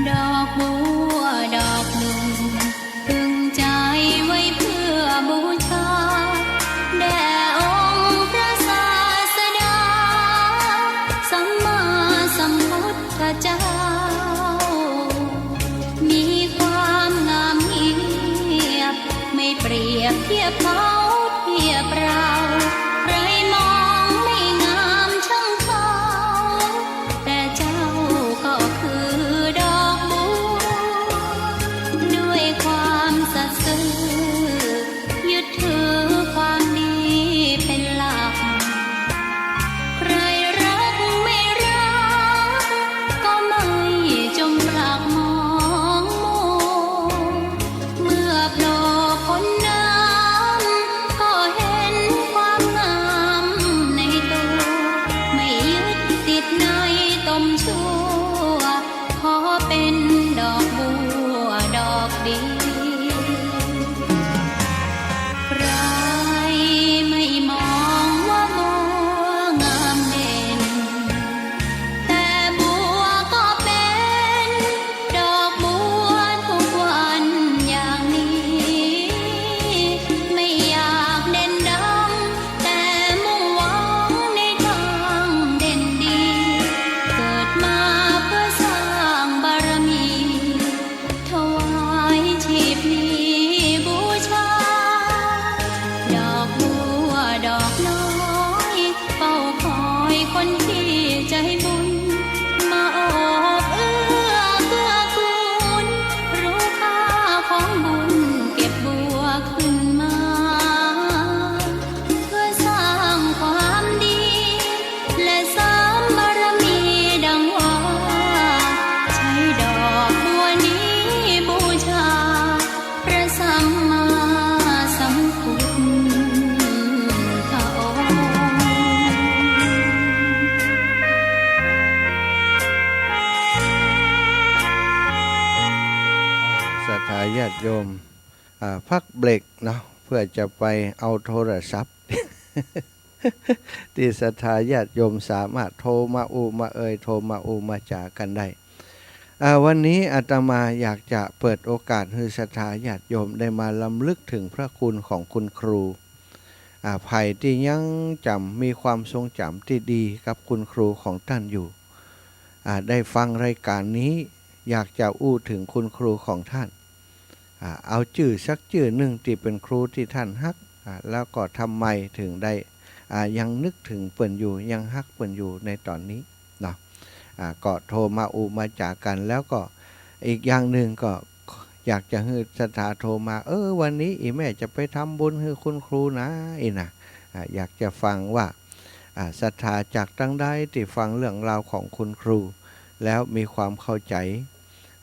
ดอกบัวดอกหนึ่งพึงใจไว้เพื่อบูชาแด่องค์พระศาสดาสัมมาสัมพุทธเจ้ามีความงามเงียบไม่เปรียบเทียบเขาเทียบเราใครมองไม่งามช่างเขาแต่เจ้าก็คือดอกบัวด้วยความสัตย์ซื่อยึดถือความดีเป็นหลักใครรักไม่รักก็ไม่จงรักมองมัวเมื่อโผล่พ้นน้ำก็ พักเบรกเนาะเพื่อจะไปเอาโทรศัพท์ ที่ศรัทธาญาติโยมสามารถโทรมามาโทรมามาจากันได้วันนี้อาตมาอยากจะเปิดโอกาสให้ศรัทธาญาติโยมได้มาลำลึกถึงพระคุณของคุณครูไผ่ที่ยังจำมีความทรงจำที่ดีกับคุณครูของท่านอยู่ได้ฟังรายการนี้อยากจะถึงคุณครูของท่านเอาชื่อสักชื่อหนึ่งที่เป็นครูที่ท่านฮักแล้วก็ทำไมถึงได้ยังนึกถึงเปิ่นอยู่ยังฮักเปิ่นอยู่ในตอนนี้เนาะก็โทรมามาจากกันแล้วก็อีกอย่างหนึ่งก็อยากจะให้ศรัทธาโทรมาวันนี้แม่จะไปทำบุญให้คุณครูนะนะอยากจะฟังว่าศรัทธาจากตั้งได้ที่ฟังเรื่องราวของคุณครูแล้วมีความเข้าใจ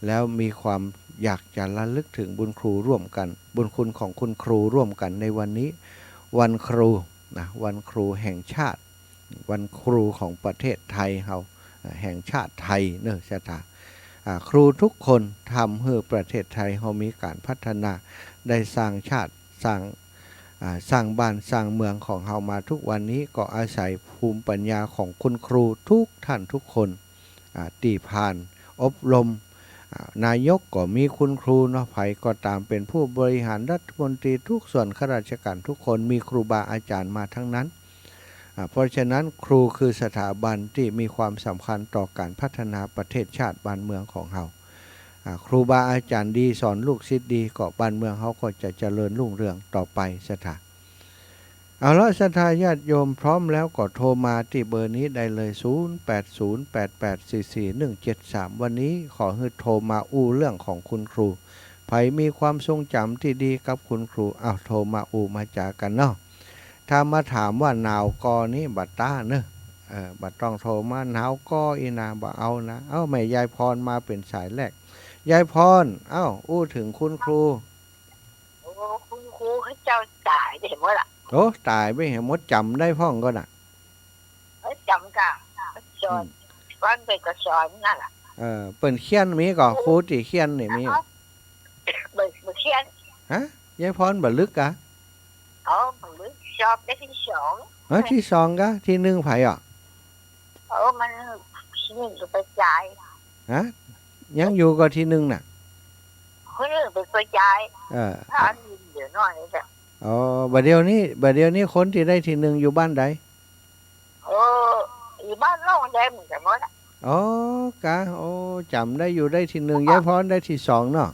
แล้วมีความอยากจะระลึกถึงบุญครูร่วมกันบุญคุณของคุณครูร่วมกันในวันนี้วันครูนะวันครูแห่งชาติวันครูของประเทศไทยเราแห่งชาติไทยเนอะศรัทธาครูทุกคนทำให้ประเทศไทยเรามีการพัฒนาได้สร้างชาติสร้างบ้านสร้างเมืองของเรามาทุกวันนี้ก็อาศัยภูมิปัญญาของคุณครูทุกท่านทุกคนที่ผ่านอบรมนายกก็มีคุณครูเนาะไผก็ตามเป็นผู้บริหารรัฐมนตรีทุกส่วนข้าราชการทุกคนมีครูบาอาจารย์มาทั้งนั้นเพราะฉะนั้นครูคือสถาบันที่มีความสำคัญต่อการพัฒนาประเทศชาติบ้านเมืองของเราครูบาอาจารย์ดีสอนลูกศิษย์ดีก็บ้านเมืองเขาก็จะเจริญรุ่งเรืองต่อไปสถาเอาละศรัทธาญาติโยมพร้อมแล้วก็โทรมาที่เบอร์นี้ได้เลย0808844173วันนี้ขอให้โทรมาเรื่องของคุณครูไผมีความทรงจำที่ดีกับคุณครูโทรมามาจากันเนาะถ้ามาถามว่าหนาวกอนี้บัดต้าเนอะบัดต้องโทรมาหนาวกออีนาบ่เอานะแม่ยายพรมาเป็นสายแรกยายพรถึงคุณครูคุณครูเขาเจ้าตายได้เห็นว่าล่ะตายไม่เห็นมดจำได้พ่องก็น่ะจำกะสอนวันไปก็สอนนั่นล่ะเปิ่นเขียนมีก็ครูที่เขียนนี่มีบ่เขียนฮะยายพรบ่ลึกกะบ่ลึกสอบได้ที่2ที่2กะที่1ไผมันที่1ก็ไปจ่ายฮะยังอยู่ก็ที่1น่ะคนนึงไปจ่ายถ้าเดี๋ยวน้อยจ้ะบัดเดี๋ยวนี้คนที่ได้ที่1อยู่บ้านใดอยู่บ้านน้องได้เหมือนกันหมดกะจำได้อยู่ได้ที่1ยายพรได้ที่2เนาะ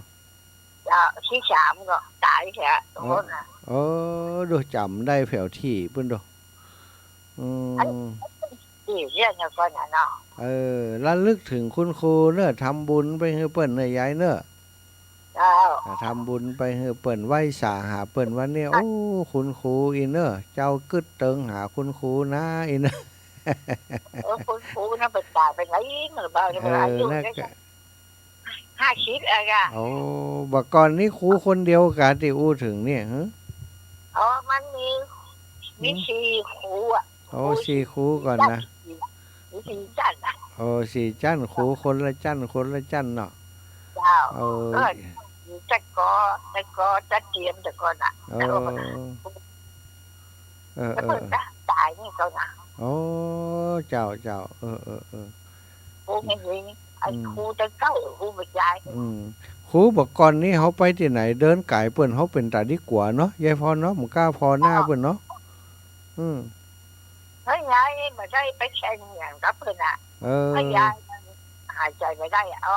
ที่3ก็ตายแค่คนน่ะดูจำได้แผวที่เพิ่นดูที่เรียนก่อนน่ะเนาะระลึกถึงคุณครูเนอะทำบุญไปให้เปิ้นเนอะยายเนอะทำบุญไปให้เปิ้นไหว้สาหาเปิ้นว่าเนี่ยคุณครูอีเนอะเจ้ากึดเติงหาคุณครูนะอีเนอะคุณครูน่ะไปตายไปไหนเนอะบ้านอายุได้50อะกะบักก่อนนี้ครูคนเดียวกะที่ถึงเนี่ยฮะมันมี4ครูอ่ะ4ครูก่อนนะ4จันน่ะ4จันครูคนละจันเนาะแต่ก็จะเตรียมแต่ก่อนน่ะตายนี่เขาน่ะเจ้าครูไม่มีครูจะเข้าครูบ่ย้ายครูบอกก่อนนี้เขาไปที่ไหนเดินไก่เปิ้นเขาเป็นตาดีกว่าเนาะยายพรเนาะมันกล้าพอหน้าเปิ้นเนาะเฮ้ยยายบ่ได้ไปแข่งอย่างกับเพิ่นน่ะยายหายใจไม่ได้เจ้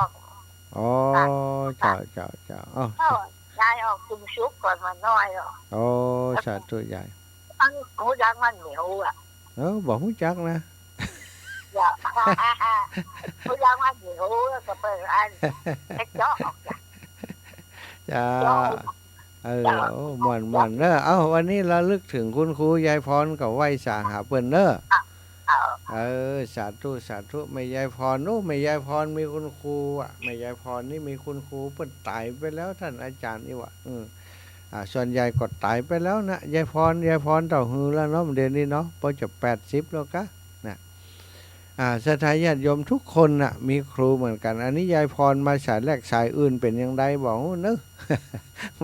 ายายคุมชุบก่อนมาน้อยสาธุยายหูจักมันเหนียวบอกหูจักนะหูจักมันเหนียวก็เป็นอันเจาะจ้ามันเนอะวันนี้ระลึกถึงคุณครูยายพรกับไหว้สาหาเปิ้นเนอะสาธุแม่ยายพรแม่ยายพรมีคุณครูแม่ยายพรนี่มีคุณครูเปิ้นตายไปแล้วท่านอาจารย์นี่ส่วนใหญ่ก็ตายไปแล้วนะยายพรเต่าหือแล้วเนาะเดี๋ยวนี้เนาะพอจะ80แล้วกะนะ ศรัทธาญาติโยมทุกคนน่ะมีครูเหมือนกัน อันนี้ยายพรมาสายแรกสายอื่นเป็นยังไงบอกเนอะ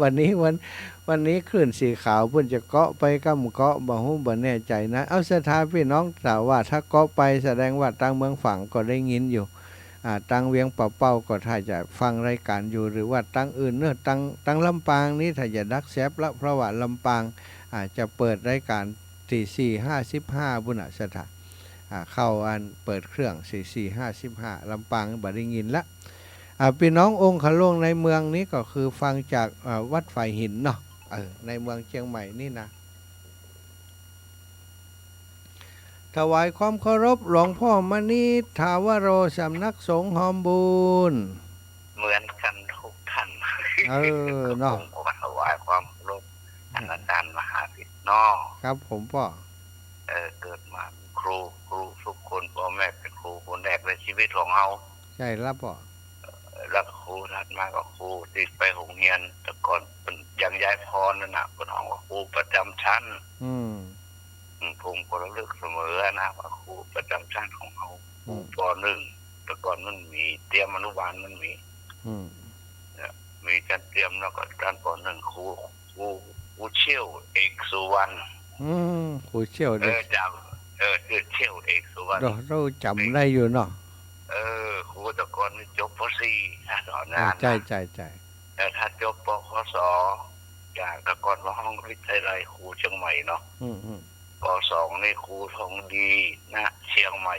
วันนี้คลื่นสีขาวเพิ่นจะเกาะไปกำเกาะบ่ฮู้บ่แน่ใจนะเอาศรัทธาพี่น้องกล่าวว่าถ้าเกาะไปแสดงว่าตั้งเมืองฝั่งก็ได้ยินอยู่ตั้งเวียงเป่าก็ถ้าจะฟังรายการอยู่หรือว่าตั้งอื่นเนอะตั้งลำปางนี้ถ้าจะดักแซบละเพราะว่าลำปางจะเปิดรายการ4:55บุญศรัทธาเข้าอันเปิดเครื่อง4:55ลำปางบ่ได้ยินละพี่น้ององค์ขลงในเมืองนี้ก็คือฟังจากวัดฝ่ายหินเนาะในเมืองเชียงใหม่นี่นะถวายความเคารพหลวงพ่อมณีถาวโรสำนักสงฆ์หอมบุญเหมือนกันทุกท่านเนาะผมก็ถวายความเคารพท่านอาจารย์มหาวิทย์นอครับผมพ่อเกิดมาครูทุกคนพ่อแม่เป็นครูคนแรกในชีวิตของเราใช่แล้วพ่อแล้วครูถัดมาก็ครูติดไปโรงเรียนแต่ก่อนเป็นยังยายพรนั่นนะเป็นของครูประจำชั้นผมก็ระลึกเสมอนะว่าครูประจำชั้นของเราครูป .1 แต่ก่อนมันมีเตรียมอนุบาลมันมีการเตรียมแล้วก็การป .1 ครูเชี่ยวเอกสุวรรณครูเชี่ยวจำชื่อเชี่ยวเอกสุวรรณเราจำได้อยู่เนาะครูแต่ก่อนนี่จบป .4 สอนงานใช่แต่ถ้าจบปคสจากแต่ก่อนว่าห้องวิทยาลัยครูเชียงใหม่เนาะป .2 นี่ครูทองดีนะเชียงใหม่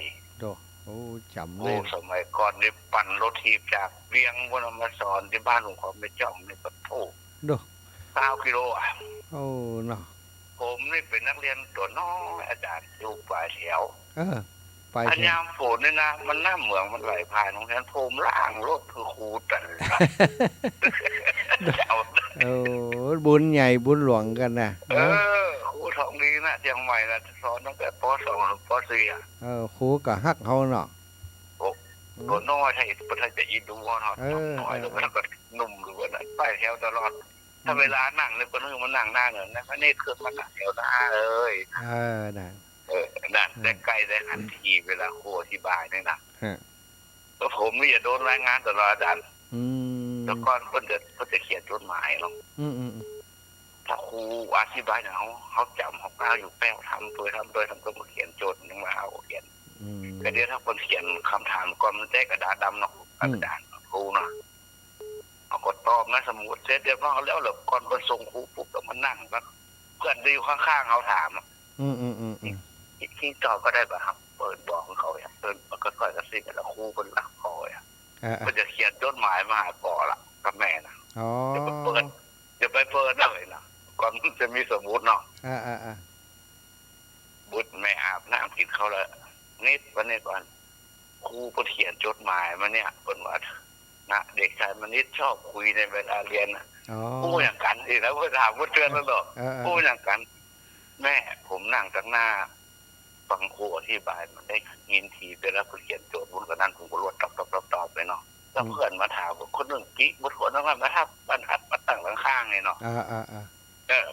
จำได้ครูสมัยก่อนนี่ปั่นรถทีบจากเวียงวนมาสอนที่บ้านหลวงพ่อแม่จ้องในปะโถ9 กิโลเนาะผมนี่เป็นนักเรียนตัวน้อยอาจารย์อยู่ปลายแถวอันยามฝนนี่นะมันหน้าเหมืองมันไหลผ่านของฉันผมล่างรถคือครูตันบุญใหญ่บุญหลวงกันนะครูทองดีนะเชียงใหม่นะสอนตั้งแต่ป .2 ถึงป .4 ครูก็ฮักเขาเนาะตัวน้อยให้ประเทศจะยินดูว่าเนาะน้อยแล้วก็หนุ่มหรือว่าไปแถวตลอดถ้าเวลานั่งเนี่ยคนนึงมันนั่งหน้าเนินนะนี่คือมันนั่งแถวหน้าเลยนั่นแต่ใกล้ได้ทันทีเวลาครูอธิบายเนี่ยนะแล้วผมนี่อย่าโดนรายงานตลอดอาจารย์แล้วก่อนเพิ่นจะเขียนจดหมายเนาะถ้าครูอธิบายเนี่ยเขาจำเขาก้าวอยู่แป้วทำตัวก็เขียนโจทย์นึงมาเอาเขียนแต่เดี๋ยวถ้าคนเขียนคำถามก่อนมันแจ้กระดาษดำเนาะกระดาษครูเนาะเอากดตอบนะสมุดเสร็จเรียบร้อยแล้วหลบก่อนไปส่งครูปุ๊บแล้วมันนั่งแล้วเพื่อนดีข้างๆเขาถามที่ตอบก็ได้ป่ะครับเปิดบอกเขาอย่างเปิดก็ค่อยกระซิบแล้วครูเป็นหลักคอยมันจะเขียนจดหมายมาหาปอละกับแม่นะจะไปเปิดเลยนะก่อนจะมีสมุดเนาะบุตรแม่อาบน้ำกินเขาแล้วนิดวันนี้ก่อนครูเขียนจดหมายมาเนี่ยเป็นว่านะเด็กชายมณิชชอบคุยในเวลาเรียนพูดอย่างกันสิแล้วเพื่อถามว่าเตือนแล้วหรอพูดอย่างกันแม่ผมนั่งตั้งหน้าฟังครูอธิบายมันได้ยินทีไปแล้วเขียนโจทย์บุญกันนั้นผมก็รวดตอบไปเนาะแล้วเพื่อนมาถามว่าคนหนึ่งกิ๊กบุตรคนนั้นมาทับบรรทัดมาตั้งข้างๆเลยเนาะ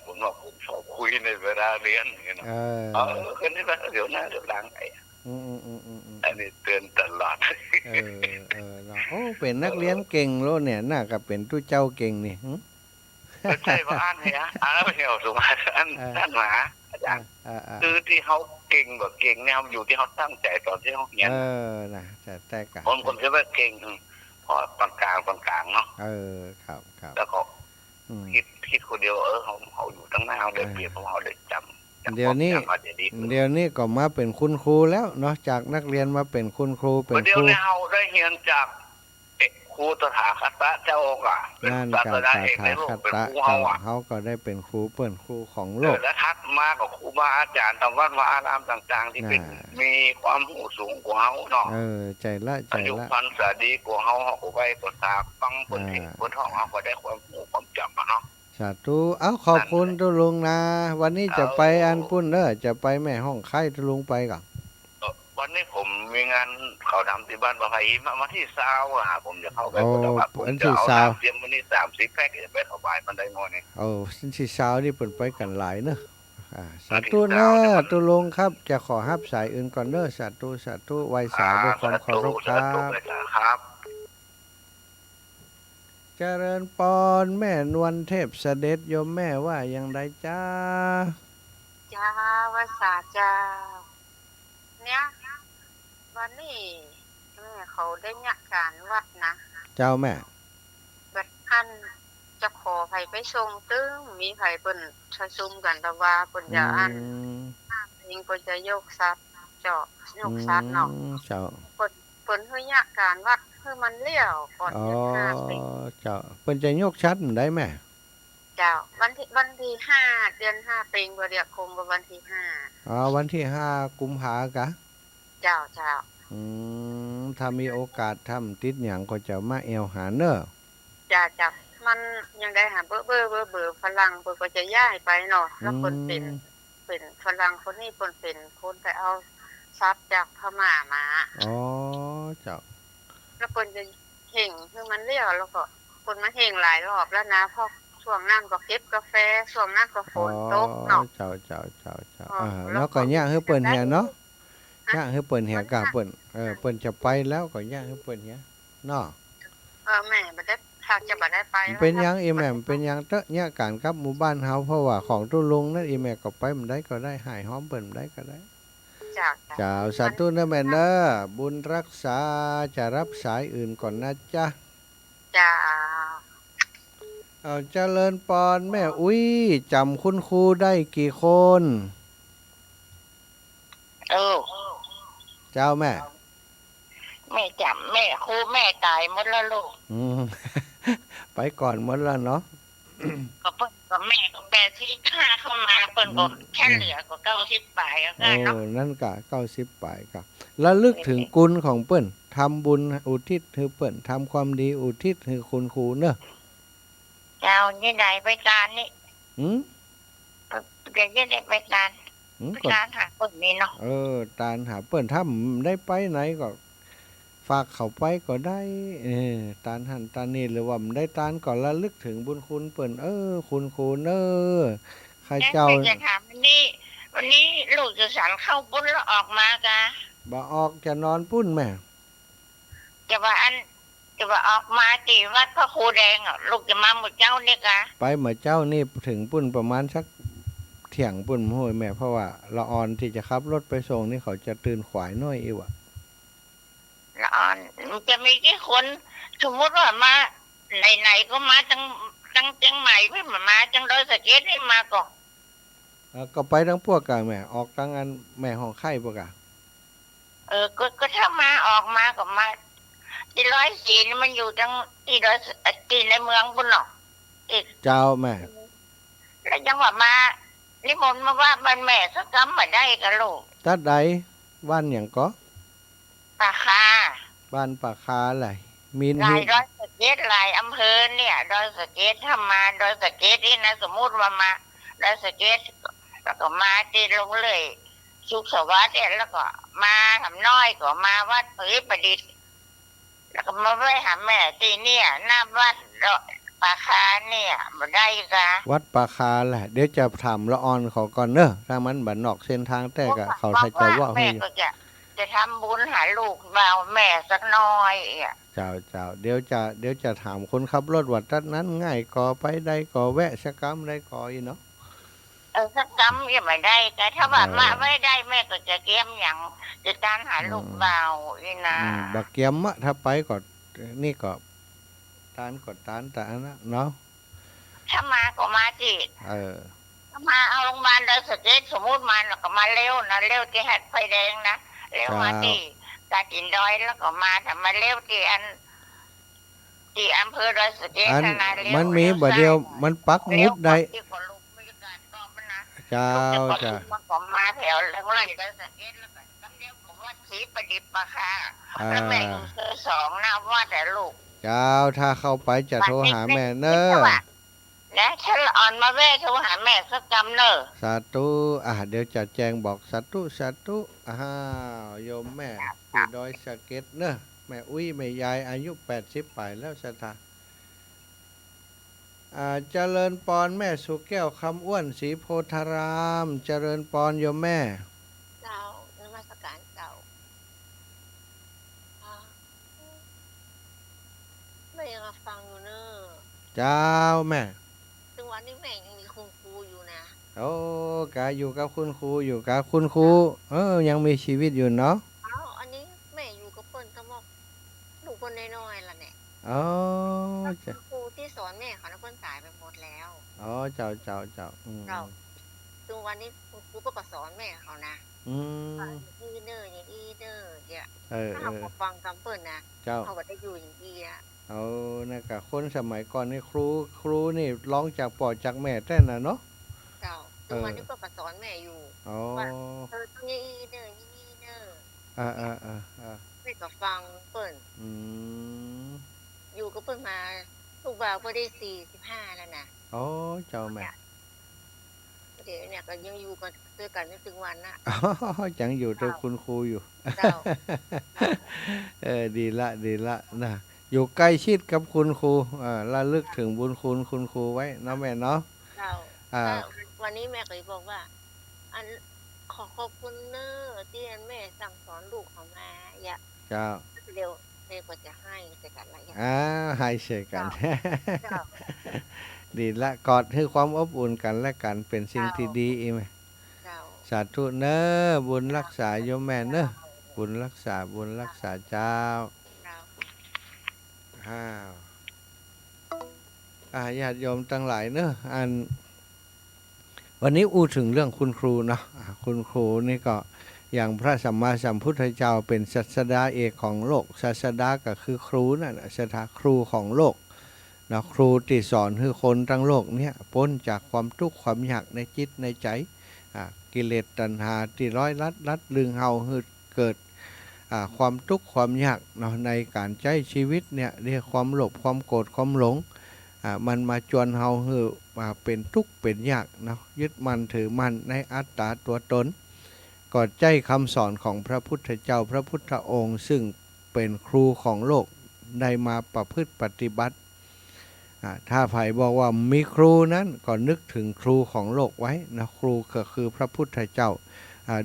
ผมบอกผมชอบคุยในเวลาเรียนอย่างเงี้ยคนนี้ว่าเดี๋ยวหน้าเดี๋ยวหลังไงอันนี้เตือนตลอดเป็นนักเรียนเก่งโลเนี่ยน่ากับเป็นตู้เจ้าเก่งนี่ใช่ว่าอ่านเนี่ยไม่เหี่ยวสุมาท่านหมาอาจารย์คือที่เขาเก่งแบบเก่งเนี่ยอยู่ที่เขาตั้งใจตอนที่เขาเรียนนะแต่กันคนที่ว่าเก่งพอปานกลางเนาะครับแล้วก็คิดคนเดียวเขาอยู่ตั้งหน้าเดินเปรียบเขาเดินจำเดี๋ยวนี้ก็มาเป็นคุณครูแล้วเนาะจากนักเรียนมาเป็นคุณครูเป็นครูเดี๋ยวนี้เราได้เรียนจากครูตถาคตเจ้าอ่ะนั่นกับตถาคตเขาก็ได้เป็นครูเปิ้นครูของโลกและทัดมากับครูบาอาจารย์ตามวัดวาอารามต่างๆที่เป็นมีความรู้สูงกว่าเขาเนาะใจละอายุพรรษาดีกว่าเขาเขาไปก็สาฟังคนเห็นคนท้องเขาก็ได้ความรู้ความจำเนาะสาธุขอบคุณตุลุงนะวันนี้จะไปอันปุ้นจะไปแม่ห้องไข่ตุลุงไปก่อนวันนี้ผมมีงานเขาดำที่บ้านปะไพมาที่ซาวผมจะเข้าไปบนวัดผมจะเอาน้ำเตรียมวันนี้30 แพ็คจะไปถวายมันได้งอนี่ที่ซาวนี่เปิดไปกันหลายเนอะ สาธุเนอะตุลงครับจะขอฮับสายอื่นก่อนเนอะสาธุสาธุไวสายด้วยความเคารพครับเจริญปอนแม่นวลเทพเสด็จโยมแม่ว่าอย่างไรจ้าจ้าวาสาจ้าเนี่ยวันนี้แม่เขาได้ยักการวัดนะเจ้าแม่บัดท่านจะขอไผไปส่งตึ้งมีไผเปิ้นประชุมกันแต่ว่าเปิ้นจะอันเองเปิ้นจะยกทรัพย์เจาะยกทรัพย์เนาะเจ้าเปิ้นเฮ็ดยักการวัดคือมันเลี้ยวก่อนจะ5ปีเจ้าเปิ้นจะยกชัดได้แม่เจ้าวันที่5เดือน5ปีบ่เรียกคงบ่วันที่5วันที่5กุมภาพันธ์กะเจ้าถ้ามีโอกาสทำติดหยังก็จะมาแอวหาเน้อจ้ามันยังได้หาเบ้อฝรั่งเพิ่นก็จะย้ายไปเนาะแล้วเพิ่นเป็นฝรั่งคนนี้เพิ่นเป็นคนไปเอาทรัพย์จากพม่ามาเจ้าแล้วเพิ่นจะเห่งคือมันเลี้ยวแล้วก็คนมาเห่งหลายรอบแล้วนะเพราะช่วงนั้นก็เก็บกาแฟช่วงนั้นก็ฝนตกเนาะเจ้าแล้วก็ย่างให้เปิ้นเหียเนาะย่างให้เปิ้นเหียกะเปิ้นเปิ้นจะไปแล้วก็ย่างให้เปิ้นเหียเนาะแม่บ่ได้ถ้าจะบ่ได้ไปเป็นหยังอีแม่เป็นหยังเตอะเนี่ยการกับหมู่บ้านเฮาเพราะว่าของตุลุงนั่นอีแม่ก็ไปมันได้ก็ได้หายหอมเปิ้นได้ก็ได้จ้าสาธุนะแม่เด้อบุญรักษาจะรับสายอื่นก่อนนะจ๊ะจ้าเจริญปอนแม่อุ้ยจำคุณครูได้กี่คนเจ้าแม่จำแม่ครูแม่ตายหมดแล้วลูกไปก่อนหมดแล้วเนาะก็เพิ่นก็แม่ก็85เข้ามาเพิ่นก็แค่เหลือก็90ปลายแล้วกันเนาะนั่นก็90ปลายก็ระลึกถึงกุลของเปิ้นทำบุญอุทิศให้เปิ้นทำความดีอุทิศให้คุณครูเนอะเจ้านี่ได้ไปการนี่เดี๋ยวจะได้ไปการหาเปิ้นนี่เนาะตานหาเปิ้นทำได้ไปไหนก็ฝากเขาไปก็ได้ตานหันตานนี่หรือว่ามันได้ตานก็ระลึกถึงบุญคุณเปิ้นคุณครูเนอะใครเจ้าจะถามวันนี้ลูกจะสั่นเข้าปุ้นแล้วออกมากะบ่ออกจะนอนปุ้นแม่จะว่าออกมาที่วัดพระครูแดงลูกจะมาหมดเจ้านี่กะไปหมดเจ้านี่ถึงปุ้นประมาณสักเที่ยงปุ้นโห้ยแม่เพราะว่าละออนที่จะขับรถไปส่งนี่เขาจะตื่นขวายน้อยอีกว่ะละออนจะมีกี่คนสมมติว่ามาไหนก็มาจังเชียงใหม่ไม่มาจังดอยสะเก็ดให้มาก็ไปทั้งพวกกะแม่ออกทั้งอันแม่ห้องไข่พวกกะก็ถ้ามาออกมาก็มาที่104นี่มันอยู่จังที่ในเมืองพุ่นเนาะเจ้าแม่แล้วจังว่ามานิมนต์มาว่าบ้านแม่สักกำมาได้กะลูกตัดใดบ้านหยังก็ป่าคาบ้านป่าคาอะไรมีหลายดอยสะเก็ดหลายอำเภอเนี่ยดอยสะเก็ดถ้ามาดอยสะเก็ดนี่นะสมมุติว่ามาดอยสะเก็ดแล้วก็มาที่ลงเลยสุขสวัสดิ์แล้วก็มาหำน้อยก็มาวัดผือประดิษฐ์แล้วก็มาไว้หาแม่ที่เนี่ยหน้าวัดป่าคาเนี่ยบ่ได้กะวัดป่าคาแหละเดี๋ยวจะถามละออนเขาก่อนเนอะถ้ามันบัดนอกเส้นทางแต่ก็เขาจะว่าแม่ก็จะทำบุญหาลูกบ่าวแม่สักน้อยเจ้าเดี๋ยวจะถามคนขับรถวัดนั้นง่ายก่อไปได้ก่อแวะสักกำได้ก่ออีเนาะสักกำยังไม่ได้แต่ถ้าว่ามาไม่ได้แม่ก็จะเก็บอย่างจะการหาลูกบ่าวอีนะบักเกียมถ้าไปก็นี่ก็ตานแต่นะเนาะถ้ามาก็มาจิถ้ามาเอาโรงพยาบาลดอยสะเก็ดสมมุติมาแล้วก็มาเร็วนะเร็วที่แฮดไฟแดงนะเร็วมาที่ตาจินดอยแล้วก็มาทำมาเร็วที่อำเภอดอยสะเก็ดนะเร็วมันมีบ่เดียวมันปักมุดได้เจ้ามันก็มาแถวเรื่องไรดอยสะเก็ดแล้วก็กำเดียวผมว่าสีประดิษฐ์ปะค่ะแล้วแม่อยู่เซอร์2นะว่าแต่ลูกเจ้าถ้าเข้าไปจะโทรหาแม่เนอะและฉันอ่อนมาแว่โทรหาแม่สักกำเนอะสาธุเดี๋ยวจะแจ้งบอกสาธุโยมแม่ที่ดอยสะเก็ดเนอะแม่อุ้ยแม่ยายอายุ80ปลายแล้วสถา เจริญปอนแม่สุแก้วคำอ้วนศรีโพธารามเจริญปอนโยมแม่เจ้านมัสการเจ้าแม่ยังฟังอยู่เนอะเจ้าแม่ถึงวันนี้แม่ยังมีคุณครูอยู่นะโอ้กะอยู่กับคุณครูอยู่กับคุณครูยังมีชีวิตอยู่เนาะอันนี้แม่อยู่กับเปิ้นทั้งหมดลูกคนน้อยๆล่ะเนี่ยอ๋อครูที่สอนแม่เขาเปิ้นตายไปหมดแล้วอ๋อเจ้าถึงวันนี้คุณครูก็สอนแม่เขานะอีเนอร์อย่างอีเนอร์เนี่ยถ้าเราฟังคำเปิ้นนะเขาก็จะอยู่อย่างนี้อ่ะนะกะคนสมัยก่อนนี่ครูนี่ร้องจากปอจากแม่แท้น่ะเนาะเจ้าถึงวันนี้ก็สอนแม่อยู่ว่าต้องอย่างอีเนอร์แม่ก็ฟังเปิ้นอยู่กับเปิ้นมาลูกบ่าวก็ได้45แล้วนะเจ้าแม่เดี๋ยวเนี่ยก็ยังอยู่กันด้วยกันถึงวันน่ะยังอยู่ตัวคุณครูอยู่ดีละนะอยู่ใกล้ชิดกับคุณครูระลึกถึงบุญคุณคุณครูไว้นะแม่เนาะวันนี้แม่ก็บอกว่าขอบคุณเนอที่แม่สั่งสอนลูกของแม่เจ้าเดี๋ยวแม่ก็จะให้ใส่กันอะไรให้ใส่กันดีละกอดให้ความอบอุ่นกันและกันเป็นสิ่งที่ดีไหมสาธุเนอบุญรักษาโยมแม่เนอบุญรักษาเจ้าญาติโยมทั้งหลายเนอะวันนี้อู้ถึงเรื่องคุณครูเนาะคุณครูนี่ก็อย่างพระสัมมาสัมพุทธเจ้าเป็นศาสดาเอกของโลกศาสดาก็คือครูนั่นศาสดาครูของโลกนะครูที่สอนให้คนทั้งโลกเนี่ยพ้นจากความทุกข์ความยากในจิตในใจกิเลสตัณหาที่ร้อยลัดลึงเฮาให้เกิดความทุกข์ความยากเนาะในการใช้ชีวิตเนี่ยเรียกความโลภความโกรธความหลงมันมาจวนเฮาให้เป็นทุกข์เป็นยากเนาะยึดมั่นถือมั่นในอัตตาตัวตนกอดใจคำสอนของพระพุทธเจ้าพระพุทธองค์ซึ่งเป็นครูของโลกได้มาประพฤติปฏิบัติถ้าไผ่บอกว่ามีครูนั้นก็นึกถึงครูของโลกไว้นะครูก็คือพระพุทธเจ้า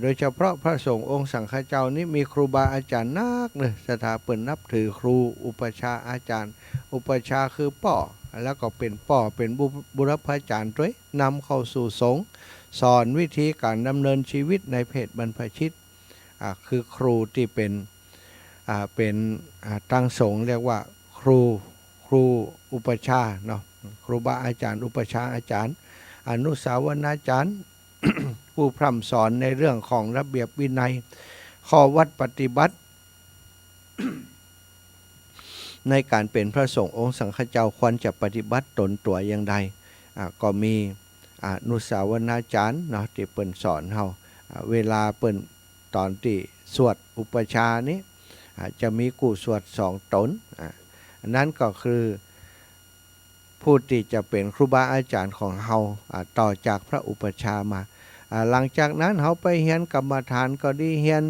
โดยเฉพาะพระสงฆ์องค์สังฆเจ้านี้มีครูบาอาจารย์นักเลยสถาปนิกนับถือครูอุปชาอาจารย์อุปชาคือป่อแล้วก็เป็นป่อเป็นบุรพาจารย์ด้วยนำเข้าสู่สงฆ์สอนวิธีการดำเนินชีวิตในเพศบรรพชิตคือครูที่เป็นตั้งสงฆ์เรียกว่าครูอุปชาเนาะครูบาอาจารย์อุปชาอาจารย์อนุสาวนาจารย์ ผู้พร่ำสอนในเรื่องของระเบียบวินัยข้อวัดปฏิบัติ ในการเป็นพระสงฆ์องค์สังฆเจ้าควรจะปฏิบัติตนตัวอย่างใดก็มีอนุสาวนาจารย์เนาะที่เปิ่นสอนเฮาเวลาเปิ่นตอนที่สวดอุปชานี้จะมีกูสวด2 ตนนั้นก็คือผู้ที่จะเป็นครูบาอาจารย์ของเฮาต่อจากพระอุปชามาหลังจากนั้นเฮาไปเรียนกรรมฐานก็ดีเรียน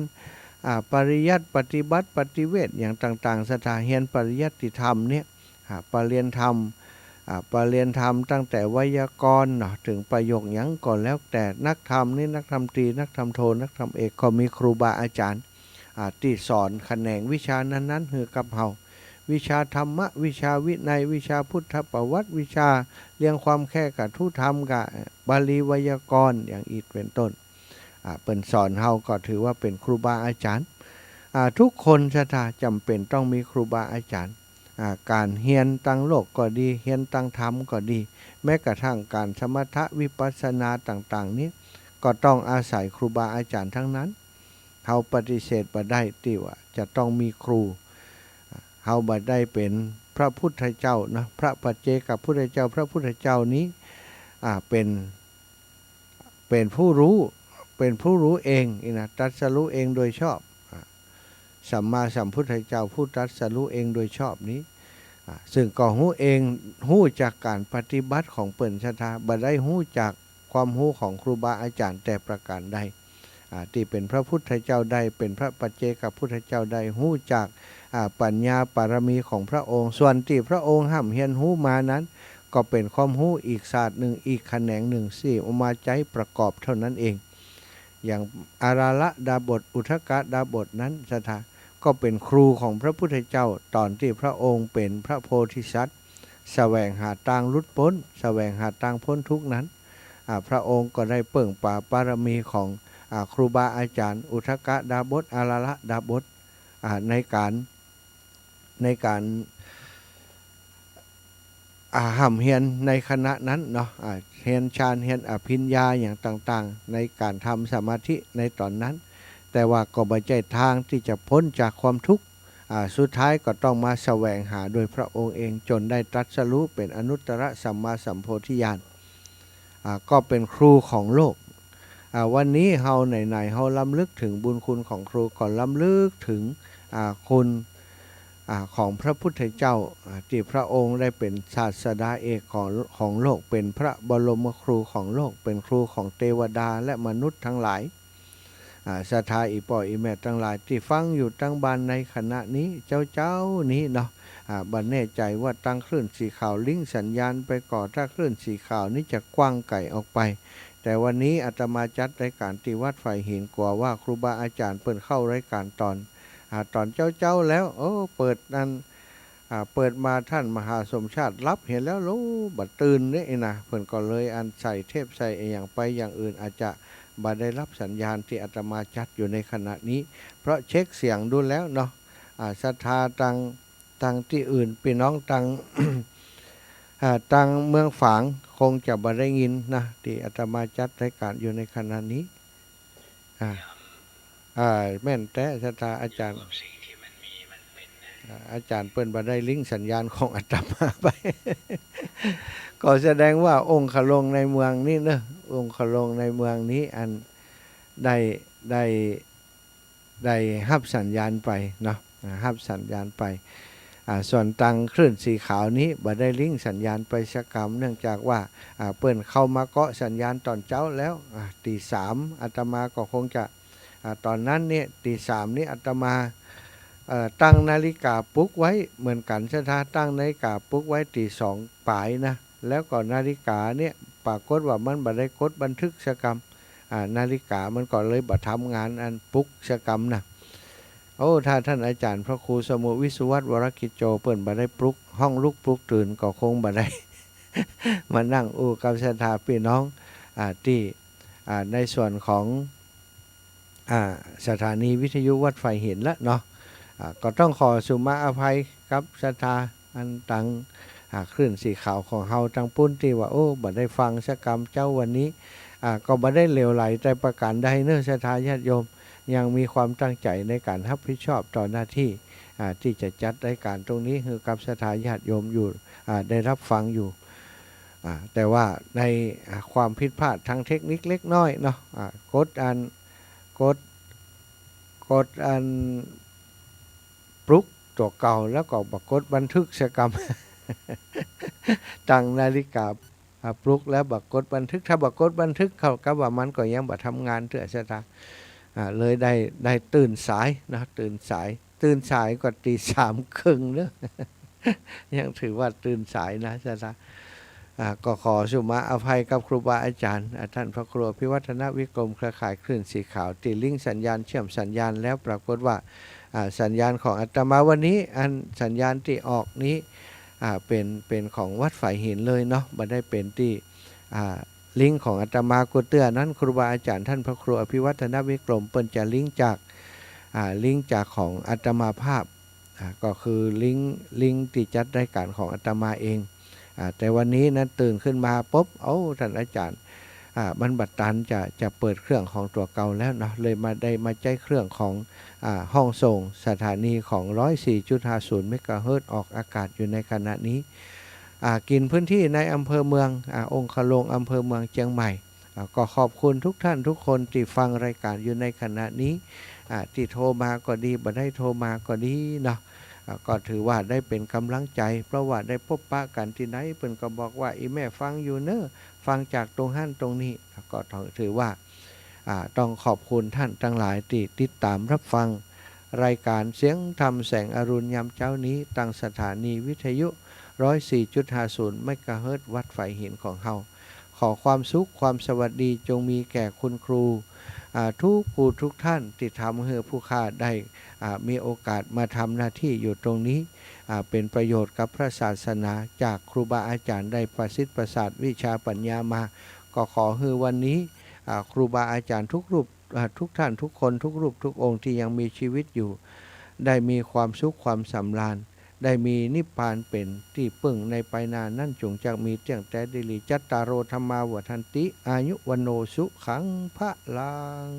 ปริยัติปฏิบัติปฏิเวทอย่างต่างๆสถานเรียนปริยัติธรรมเนี่ยปรริยนธรรมตั้งแต่ไวยากรณ์ถึงประโยคหยังก่อนแล้วแต่นักธรรมนี่นักธรรมตรีนักธรรมโทนักธรรมเอกก็มีครูบาอาจารย์ที่สอนแขนงวิชานั้นๆคือกับเฮาวิชาธรรมะวิชาวินัยวิชาพุทธประวัติวิชาเรียงความแค่กับทุธรรมกับบาลีไวยากรณ์อย่างอีกเป็นต้นเป็นสอนเฮาก็ถือว่าเป็นครูบาอาจารย์ทุกคนจำเป็นต้องมีครูบาอาจารย์การเฮียนตั้งโลกก็ดีเฮียนตั้งธรรมก็ดีแม้กระทั่งการสมถะวิปัสสนาต่างๆนี้ก็ต้องอาศัยครูบาอาจารย์ทั้งนั้นเฮาปฏิเสธบ่ได้ที่ว่าจะต้องมีครูเฮาบ่ได้เป็นพระพุทธเจ้านะพระปัจเจกพุทธเจ้าพระพุทธเจ้านี้เป็นผู้รู้เองนะตรัสรู้เองโดยชอบสัมมาสัมพุทธเจ้าผู้ตรัสรู้เองโดยชอบนี้ซึ่งก็หู้จากการปฏิบัติของเปิ่นศรัทธาบ่ได้หู้จากความหู้ของครูบาอาจารย์แต่ประการใดที่เป็นพระพุทธเจ้าใดเป็นพระปัจเจกพุทธเจ้าใดหู้จากปัญญาปารมีของพระองค์ส่วนที่พระองค์ห้ามเฮียนหู้มานั้นก็ ก็เป็นความรู้อีกศาสตร์หนึ่งอีกแขนงหนึ่งที่เอามาใจประกอบเท่านั้นเองอย่างอาราละดาบทอุทกดาบทนั้นศรัทธาก็เป็นครูของพระพุทธเจ้าตอนที่พระองค์เป็นพระโพธิสัตว์แสวงหาทางหลุดพ้นแสวงหาทางพ้นทุกข์นั้นพระองค์ก็ได้เปิ่งป่าบารมีของครูบาอาจารย์อุทกดาบทอาราละดาบทในการห้ำเฮียนในคณะนั้นเนาะเฮียนฌานเฮียนอภิญญาอย่างต่างๆในการทำสมาธิในตอนนั้นแต่ว่าก็บ่ใช่ทางที่จะพ้นจากความทุกข์สุดท้ายก็ต้องมาแสวงหาโดยพระองค์เองจนได้ตรัสรู้เป็นอนุตตรสัมมาสัมโพธิญาณก็เป็นครูของโลกวันนี้เฮาไหนๆเฮาล้ำลึกถึงบุญคุณของครูก่อนล้ำลึกถึงคุณของพระพุทธเจ้าที่พระองค์ได้เป็นศาสดาเอกของโลกเป็นพระบรมครูของโลกเป็นครูของเทวดาและมนุษย์ทั้งหลายศรัทธาอีป่ออีแม่ทั้งหลายที่ฟังอยู่ตั้งบ้านในขณะนี้เจ้านี้เนาะบัดแน่ใจว่าตั้งคลื่นสีขาวลิงก์สัญญาณไปก่อถ้าคลื่นสีขาวนี้จะกว้างไกลออกไปแต่วันนี้อาตมาจัดรายการที่วัดไฟหินกว่าว่าครูบาอาจารย์เปิดเข้ารายการตอนเจ้าแล้วเปิดนั้นเปิดมาท่านมหาสมชาติรับเห็นแล้วรู้บัดตื่นเนี่ยนะเพิ่นก็เลยอันใส่เทพใส่อย่างไปอย่างอื่นอาจจะบัดได้รับสัญญาณที่อาตมาจัดอยู่ในขณะนี้เพราะเช็คเสียงดูแล้วเนาะศรัทธาตังที่อื่นพี่น้องตัง ตังเมืองฝางคงจะบัดได้ยินนะที่อาตมาจัดรายการอยู่ในขณะนี้แม่นแต่ศรัทธาอาจารย์อาจารย์เปิ้นบ่ได้ลิงก์สัญญาณของอาตมาไป ก็แสดงว่าองค์ขลงในเมืองนี้เนอะองค์ขลงในเมืองนี้อันได้รับสัญญาณไปเนาะรับสัญญาณไปส่วนตังคลื่นสีขาวนี้บ่ได้ลิงก์สัญญาณไปสักกรรมเนื่องจากว่าเปิ้นเข้ามาเกาะสัญญาณตอนเช้าแล้วตี 3อาตมาก็คงจะตอนนั้นเนี่ยตี 3นี้อาตมาตั้งนาฬิกาปลุกไว้เหมือนกันศรัทธาตั้งนาฬิกาปลุกไว้ตี 2ปลายนะแล้วก็นาฬิกาเนี่ยปรากฏว่ามันบ่ได้กดบันทึกชกรรมนาฬิกามันก็เลยบ่ทำงานอันปลุกชกรรมนะถ้าท่านอาจารย์พระครูสมุวิสุวัตรวรกิจโจเปิ้นบ่ได้ปลุกห้องลุกปลุกตื่นก็คงบ่ได้ มานั่งกับศรัทธาพี่น้องที่ในส่วนของสถานีวิทยุวัดไฟเห็นแล้วเนาะก็ต้องขอสุมาอภัยกับศรัทธาอันตังคลื่นสีขาวของเฮาตังปุ้นที่ว่าบ่ได้ฟังสักกรรมเจ้าวันนี้ก็บ่ได้เลวไหลแต่ประการใดเนื้อศรัทธาญาติโยมยังมีความตั้งใจในการรับผิดชอบต่อหน้าที่ที่จะจัดรายการตรงนี้คือกับศรัทธาญาติโยมอยู่ได้รับฟังอยู่แต่ว่าในความผิดพลาดทางเทคนิคเล็กน้อยเนาะกดอันปลุกตัวเก่าแล้วก็บักกดบันทึกชกรรม ตั้งนาฬิกาปลุกแล้วบักกดบันทึกถ้าบักกดบันทึกเขาก็ว่ามันก็ยังบ่ทำงานเถอะใช่ไหมเลยได้ตื่นสายนะตื่นสายก็ตี 3:30เนอะ ยังถือว่าตื่นสายนะใช่ไหมก็ขอสุมาอภัยกับครูบาอาจารย์ท่านพระครูพิวัฒนวิกรมเครือข่ายคลื่นสีขาวติลิงก์สัญญาณเชื่อมสัญญาณแล้วปรากฏว่าสัญญาณของอาตมาวันนี้อันสัญญาณที่ออกนี้เป็นของวัดฝ่ายหินเลยเนาะบ่ได้เป็นที่ลิงก์ของอาตมากุเตื้อนั้นครูบาอาจารย์ท่านพระครูอภิวัฒนวิกรมเปิ้นจะลิงก์จากของอาตมาภาพก็คือลิงก์ที่จัดรายการของอาตมาเองแต่วันนี้นะตื่นขึ้นมาปุ๊บท่านอาจารย์มันบัดตันจะเปิดเครื่องของตัวเก่าแล้วเนาะเลยมาใช้เครื่องของห้องส่งสถานีของ 104.50 เมกะเฮิรตซ์ออกอากาศอยู่ในขณะนี้กินพื้นที่ในอำเภอเมืององค์ขลงอำเภอเมืองเชียงใหม่ก็ขอบคุณทุกท่านทุกคนที่ฟังรายการอยู่ในขณะนี้ที่โทรมาก็ดีบ่ได้โทรมาก็ดีเนาะก็ถือว่าได้เป็นกำลังใจเพราะว่าได้พบปะกันที่ไหนเพิ่นก็บอกว่าอีแม่ฟังอยู่เนอะฟังจากตรงหั่นตรงนี้ก็ถือว่าต้องขอบคุณท่านทั้งหลายที่ติดตามรับฟังรายการเสียงธรรมแสงอรุณยามเช้านี้ตั้งสถานีวิทยุ 104.50 เมกะเฮิรตซ์วัดไฝหินของเฮาขอความสุขความสวัสดีจงมีแก่คุณครูทุกผู้ทุกท่านที่ทำให้ผู้ข้าได้มีโอกาสมาทำหน้าที่อยู่ตรงนี้เป็นประโยชน์กับพระศาสนาจากครูบาอาจารย์ได้ประสิทธิ์ประสาทวิชาปัญญามาก็ขอให้วันนี้ครูบาอาจารย์ทุกรูปทุกท่านทุกคนทุกรูปทุกองค์ที่ยังมีชีวิตอยู่ได้มีความสุขความสำราญได้มีนิพพานเป็นที่พึ่งในไปนานั่นจงจักมีเตียงแต่ดิลิจัตตารโรธรรมาวัฏันติอายุวโนสุขังพระลัง